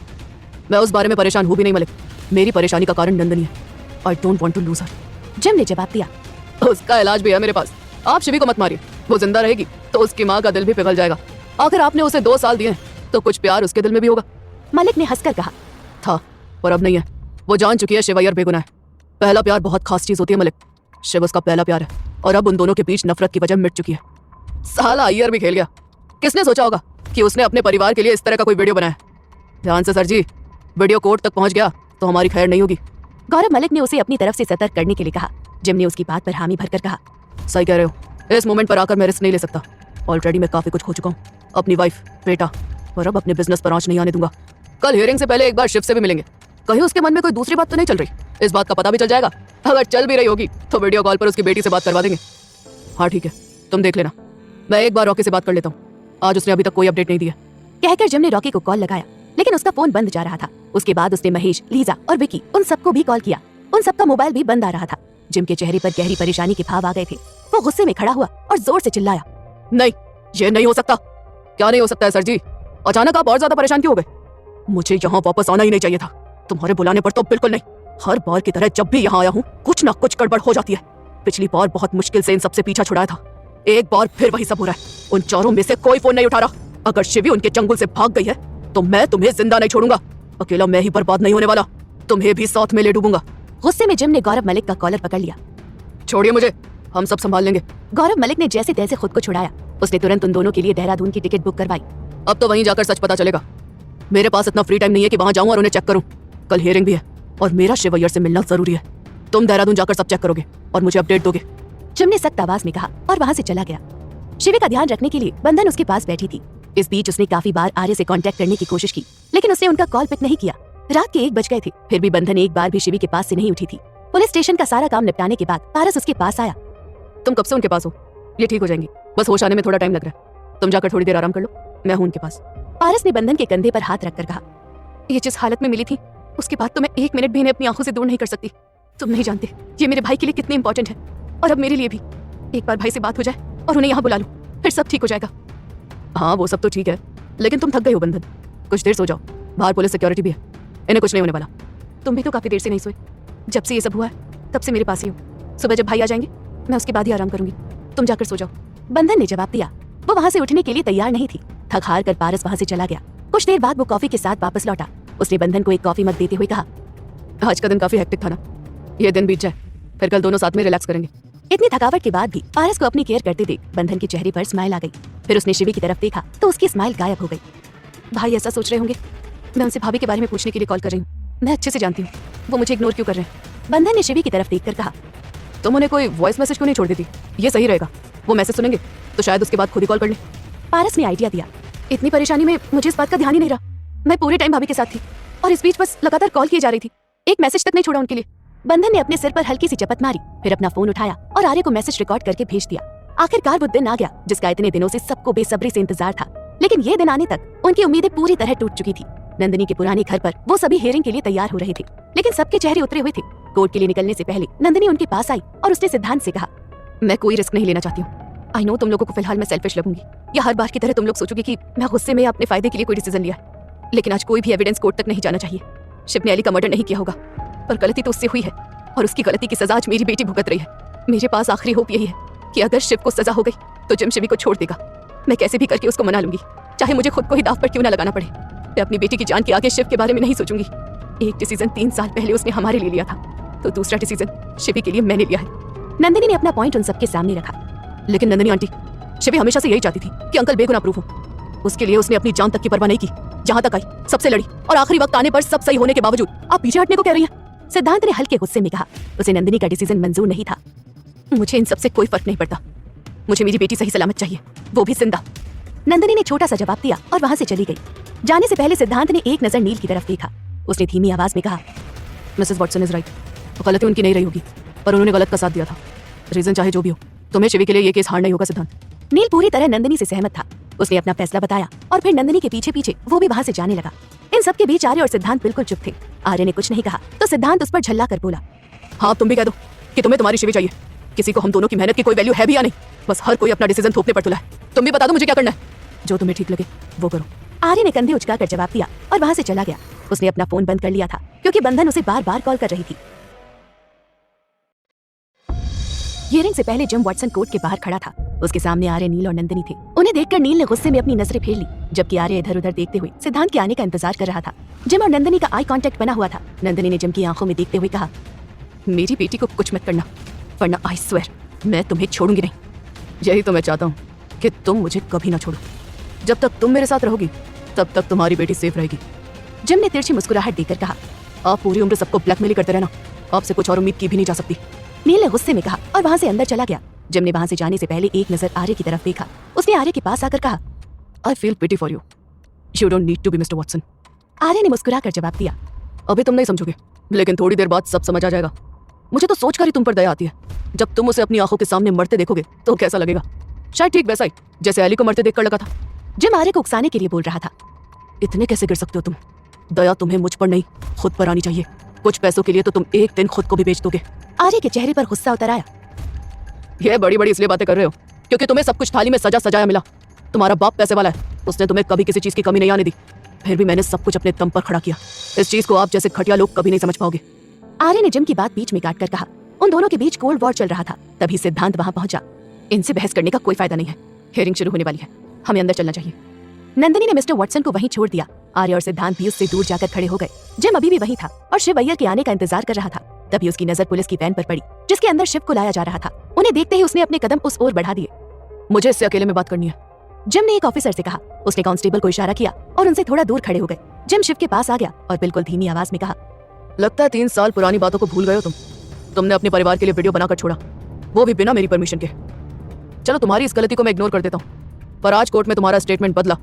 मैं उस बारे में परेशान हूँ भी नहीं मलिक। मेरी परेशानी का कारण नंदिनी है। I don't want to lose her. Jim ने जवाब दिया। उसका इलाज भी है मेरे पास। आप शिवी को मत मारिए। वो जिंदा रहेगी तो उसकी माँ का दिल भी पिघल जाएगा। आखिर आपने उसे 2 साल दिए तो कुछ प्यार उसके दिल में भी होगा। मलिक ने हंसकर कहा, था पर अब नहीं है। वो जान चुकी है शिवैयर बेगुनाह है। पहला प्यार बहुत खास चीज होती है मलिक। शिव उसका पहला प्यार है और अब उन दोनों के बीच नफरत की वजह मिट चुकी है। साला अय्यर भी खेल गया। किसने सोचा होगा कि उसने अपने परिवार के लिए इस तरह का कोई वीडियो बनाया? ध्यान से सर जी, वीडियो कोर्ट तक पहुंच गया तो हमारी खैर नहीं होगी। गौरव मलिक ने उसे अपनी तरफ से सतर्क करने के लिए कहा। जिम ने उसकी बात पर हामी भरकर कहा, सही कह रहे हो। इस मोमेंट पर आकर मैं रिस्क नहीं ले सकता। ऑलरेडी मैं काफी कुछ खो चुका हूँ, अपनी वाइफ, बेटा, और अब अपने बिजनेस पर आंच नहीं आने दूंगा। कल हियरिंग से पहले एक बार शिव से भी मिलेंगे। कहीं उसके मन में कोई दूसरी बात तो नहीं चल रही। इस बात का पता भी चल जाएगा। अगर चल भी रही होगी तो वीडियो कॉल पर उसकी बेटी से बात करवा देंगे। हाँ ठीक है, तुम देख लेना। मैं एक बार रॉकी से बात कर लेता हूँ। आज उसने अभी तक कोई अपडेट नहीं दिया। कहकर जिम ने रॉकी को कॉल लगाया, लेकिन उसका फोन बंद जा रहा था। उसके बाद उसने महेश, लीजा और विकी उन सबको भी कॉल किया। उन सबका मोबाइल भी बंद आ रहा था। जिम के चेहरे पर गहरी परेशानी के भाव आ गए थे। वो गुस्से में खड़ा हुआ और जोर से चिल्लाया, नहीं, ये नहीं हो सकता। क्या नहीं हो सकता है सर जी? अचानक आप और ज्यादा परेशान क्यों हो गए? मुझे यहाँ वापस आना ही नहीं चाहिए था। तुम्हारे बुलाने पर तो बिल्कुल नहीं। हर बार की तरह जब भी यहाँ आया हूँ कुछ ना कुछ गड़बड़ हो जाती है। पिछली बार बहुत मुश्किल से इन सबसे पीछा छुड़ाया था। एक बार फिर वही सब हो रहा है। उन चारों में से कोई फोन नहीं उठा रहा। अगर शिवी उनके चंगुल से भाग गई है तो मैं तुम्हें जिंदा नहीं छोड़ूंगा। अकेला मैं ही बर्बाद नहीं होने वाला, तुम्हें भी साथ में ले डूबूंगा। गुस्से में जिम ने गौरव मलिक का कॉलर पकड़ लिया। छोड़िए मुझे, हम सब संभाल लेंगे। गौरव मलिक ने जैसे तैसे खुद को छुड़ाया। उसने तुरंत उन दोनों के लिए देहरादून की टिकट बुक करवाई। अब तो वहीं जाकर सच पता चलेगा। मेरे पास इतना फ्री टाइम नहीं है कि वहां जाऊं और उन्हें चेक करूं। कल हियरिंग भी है और मेरा शिवैयर से मिलना जरूरी है। तुम देहरादून जाकर सब चेक करोगे और मुझे अपडेट दोगे। जिम ने सख्त आवाज में कहा और वहां से चला गया। शिवी का ध्यान रखने के लिए बंधन उसके पास बैठी थी। इस बीच उसने काफी बार आर्य से कांटेक्ट करने की कोशिश की, लेकिन उसने उनका कॉल पिक नहीं किया। रात के 1 बज गए थे, फिर भी बंधन एक बार भी शिवी के पास से नहीं उठी थी। पुलिस स्टेशन का सारा काम निपटाने के बाद पारस उसके पास आया। तुम कब से उनके पास हो? ये ठीक हो जाएंगी, बस होश आने में थोड़ा टाइम लग रहा है। तुम जाकर थोड़ी देर आराम कर लो, मैं हूं उनके पास। पारस ने बंधन के कंधे पर हाथ रखकर कहा, ये जिस हालत में मिली थी उसके बाद तो मैं 1 मिनट भी इन्हें अपनी आंखों से दूर नहीं कर सकती। तुम नहीं जानते ये मेरे भाई के लिए कितने इंपॉर्टेंट है, और अब मेरे लिए भी। एक बार भाई से बात हो जाए और उन्हें यहाँ बुला लो, फिर सब ठीक हो जाएगा। हाँ वो सब तो ठीक है, लेकिन तुम थक गई हो बंधन, कुछ देर सो जाओ, बाहर पुलिस सिक्योरिटी भी है, इन्हें कुछ नहीं होने वाला। तुम भी तो काफी देर से नहीं सोए, जब से ये सब हुआ है तब से मेरे पास ही हो। सुबह जब भाई आ जाएंगे मैं उसके बाद ही आराम करूंगी, तुम जाकर सो जाओ। बंधन ने जवाब दिया। वो वहां से उठने के लिए तैयार नहीं थी। थक हार कर पारस वहां से चला गया। कुछ देर बाद वो कॉफी के साथ वापस लौटा। उसने बंधन को एक कॉफी मग देते हुए कहा, आज का दिन काफी हेक्टिक था ना, ये दिन बीत जाए फिर कल दोनों साथ में रिलैक्स करेंगे। इतनी थकावट के बाद भी पारस को अपनी केयर करते देख बंधन के चेहरे पर स्माइल आ गई। फिर उसने शिवी की तरफ देखा तो उसकी स्माइल गायब हो गई। भाई ऐसा सोच रहे होंगे मैं उनसे भाभी के बारे में पूछने के लिए कॉल कर रही हूँ, मैं अच्छे से जानती हूँ वो मुझे इग्नोर क्यों कर रहे हैं। बंधन ने शिवी की तरफ देखकर कहा, तुम उन्हें कोई वॉइस मैसेज क्यों नहीं छोड़ देती, ये सही रहेगा। वो मैसेज सुनेंगे तो शायद उसके बाद खुद ही कॉल कर ले। पारस ने आइडिया दिया। इतनी परेशानी में मुझे इस बात का ध्यान ही नहीं रहा, मैं पूरे टाइम भाभी के साथ थी और इस बीच बस लगातार कॉल किए जा रही थी, एक मैसेज तक नहीं छोड़ा उनके लिए। बंधन ने अपने सिर पर हल्की सी चपत मारी, फिर अपना फोन उठाया और आर्य को मैसेज रिकॉर्ड करके भेज दिया। आखिरकार वो दिन आ गया जिसका इतने दिनों से सबको बेसब्री से इंतजार था, लेकिन ये दिन आने तक उनकी उम्मीदें पूरी तरह टूट चुकी थी। नंदिनी के पुराने घर पर वो सभी हियरिंग के लिए तैयार हो रहे थे, लेकिन सबके चेहरे उतरे हुए थे। कोर्ट के लिए निकलने से पहले नंदिनी उनके पास आई और उसने सिद्धांत से कहा, मैं कोई रिस्क नहीं लेना चाहती हूँ। आई नो तुम लोगों को फिलहाल मैं सेल्फिश लगूंगी, या हर बार की तरह तुम लोग सोचोगे कि मैं गुस्से में अपने फायदे के लिए कोई डिसीजन लिया है, लेकिन आज कोई भी एविडेंस कोर्ट तक नहीं जाना चाहिए। शिव ने अली का मर्डर नहीं किया होगा, पर गलती तो उससे हुई है और उसकी गलती की सजा आज मेरी बेटी भुगत रही है। मेरे पास आखिरी होप यही है कि अगर शिव को सजा हो गई तो जिम शिवी को छोड़ देगा। मैं कैसे भी करके उसको मना लूंगी, चाहे मुझे खुद को ही दाव पर क्यों ना लगाना पड़े। मैं अपनी बेटी की जान के आगे शिव के बारे में नहीं सोचूंगी। एक डिसीजन 3 साल पहले उसने हमारे लिए लिया था, तो दूसरा डिसीजन शिवी के लिए मैंने लिया है। नंदिनी ने अपना पॉइंट उन सबके सामने रखा। लेकिन नंदिनी आंटी, शिवी हमेशा से यही चाहती थी कि अंकल बेगुनाह प्रूफ हो। उसके लिए उसने अपनी जान तक की परवाह नहीं की, जहां तक आई सबसे लड़ी, और आखिरी वक्त आने पर सब सही होने के बावजूद आप पीछे हटने को कह रही हैं। सिद्धांत ने हल्के गुस्से में कहा। उसे नंदिनी का डिसीजन मंजूर नहीं था। मुझे इन सबसे कोई फर्क नहीं पड़ता, मुझे मेरी बेटी सही सलामत चाहिए, वो भी जिंदा। नंदिनी ने छोटा सा जवाब दिया और वहां से चली गई। जाने से पहले सिद्धांत ने एक नजर नील की तरफ देखा। उसने धीमी आवाज में कहा, मिसेस वॉटसन इज राइट, गलती उनकी नहीं रही होगी, पर उन्होंने गलत का साथ दिया था। रीजन चाहे जो भी हो, तुम्हें शिवी के लिए ये केस हार नहीं होगा सिद्धांत। नील पूरी तरह नंदिनी से सहमत था। उसने अपना फैसला बताया और फिर नंदिनी के पीछे पीछे वो भी वहां से जाने लगा। इन सब के बीच आर्य और सिद्धांत बिल्कुल चुप थे। आर्य ने कुछ नहीं कहा तो सिद्धांत उस पर झल्ला कर बोला, हाँ तुम भी कह दो कि तुम्हें तुम्हारी शिवी चाहिए। किसी को हम दोनों की मेहनत की कोई वैल्यू है भी या नहीं, बस हर कोई अपना डिसीजन थोपने पर तुला है। तुम भी बता दो मुझे क्या करना है, जो तुम्हें ठीक लगे वो करो। आर्य ने कंधे उचकाकर जवाब दिया और वहां से चला गया। उसने अपना फोन बंद कर लिया था क्योंकि बंधन उसे बार बार कॉल कर रही थी। हियरिंग से पहले जिम वॉटसन कोर्ट के बाहर खड़ा था। उसके सामने आर्य, नील और नंदिनी थे। उन्हें देखकर नील ने गुस्से में अपनी नजरें फेर ली, जबकि आर्य इधर उधर देखते हुए सिद्धांत के आने का इंतजार कर रहा था। जिम और नंदिनी का आई कांटेक्ट बना हुआ था। नंदिनी ने जिम की आंखों में देखते हुए कहा, मेरी बेटी को कुछ मत करना, वरना आई स्वेयर मैं तुम्हें छोड़ूंगी नहीं। यही तो मैं चाहता हूँ कि तुम मुझे कभी ना छोड़ो। जब तक तुम मेरे साथ रहोगी तब तक तुम्हारी बेटी सेफ रहेगी। जिम ने तिरछी मुस्कुराहट देकर कहा, आप पूरी उम्र सबको ब्लैकमेल करते रहना, आपसे कुछ और उम्मीद की भी नहीं जा सकती। नील ने गुस्से में कहा और वहां से अंदर चला गया। जिम ने वहां से जाने से पहले एक नजर आर्य की तरफ देखा। उसने आर्य के पास आकर कहा, I feel pity for you, you don't need to be mister Watson. Arya ने मुस्कुराकर जवाब दिया, अभी तुम नहीं समझोगे, लेकिन थोड़ी देर बाद सब समझ आ जाएगा। मुझे तो सोचकर ही तुम पर दया आती है। जब तुम उसे अपनी आंखों के सामने मरते देखोगे तो कैसा लगेगा, शायद ठीक वैसा ही जैसे अली को मरते देखकर लगा था। जिम आर्य को उकसाने के लिए बोल रहा था, इतने कैसे गिर सकते हो तुम? दया तुम्हें मुझ पर नहीं खुद पर आनी चाहिए। कुछ पैसों के लिए तो तुम एक दिन खुद को भी बेच दोगे। आर्य के चेहरे पर गुस्सा उतर आया। ये बड़ी बड़ी इसलिए बातें कर रहे हो क्योंकि तुम्हें सब कुछ थाली में सजा सजाया मिला। तुम्हारा बाप पैसे वाला है, उसने तुम्हें कभी किसी चीज की कमी नहीं आने दी, फिर भी मैंने सब कुछ अपने दम पर खड़ा किया। इस चीज को आप जैसे खटिया लोग कभी नहीं समझ पाओगे। आर्य ने जिम की बात बीच में काटकर कहा। उन दोनों के बीच कोल्ड वॉर चल रहा था। तभी सिद्धांत वहां पहुंचा। इनसे बहस करने का कोई फायदा नहीं है, हियरिंग शुरू होने वाली है, हमें अंदर चलना चाहिए। नंदिनी ने मिस्टर वॉटसन को वहीं छोड़ दिया। आर्य और सिद्धांत भी उससे दूर जाकर खड़े हो गए। जिम अभी भी वहीं था और शिव अय्यर के आने का इंतजार कर रहा था। तभी उसकी नजर पुलिस की वैन पर पड़ी जिसके अंदर शिव को लाया जा रहा था। उन्हें देखते ही उसने अपने कदम उस ओर बढ़ा दिए। मुझे इससे अकेले में बात करनी है, जिम ने एक ऑफिसर से कहा। उसने कांस्टेबल को इशारा किया और उनसे थोड़ा दूर खड़े हो गए। जिम शिव के पास आ गया और बिल्कुल धीमी आवाज में कहा, लगता है 3 साल पुरानी बातों को भूल गए हो तुम। तुमने अपने परिवार के लिए वीडियो बनाकर छोड़ा, वो भी बिना मेरी परमिशन के। चलो तुम्हारी इस गलती को मैं इग्नोर कर देता हूँ, पर आज कोर्ट में तुम्हारा स्टेटमेंट बदला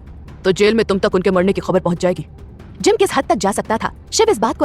तो जेल में तुम तक उनके मरने की खबर पहुंच जाएगी। जिम किस हद तक जा सकता था शिव इस बात को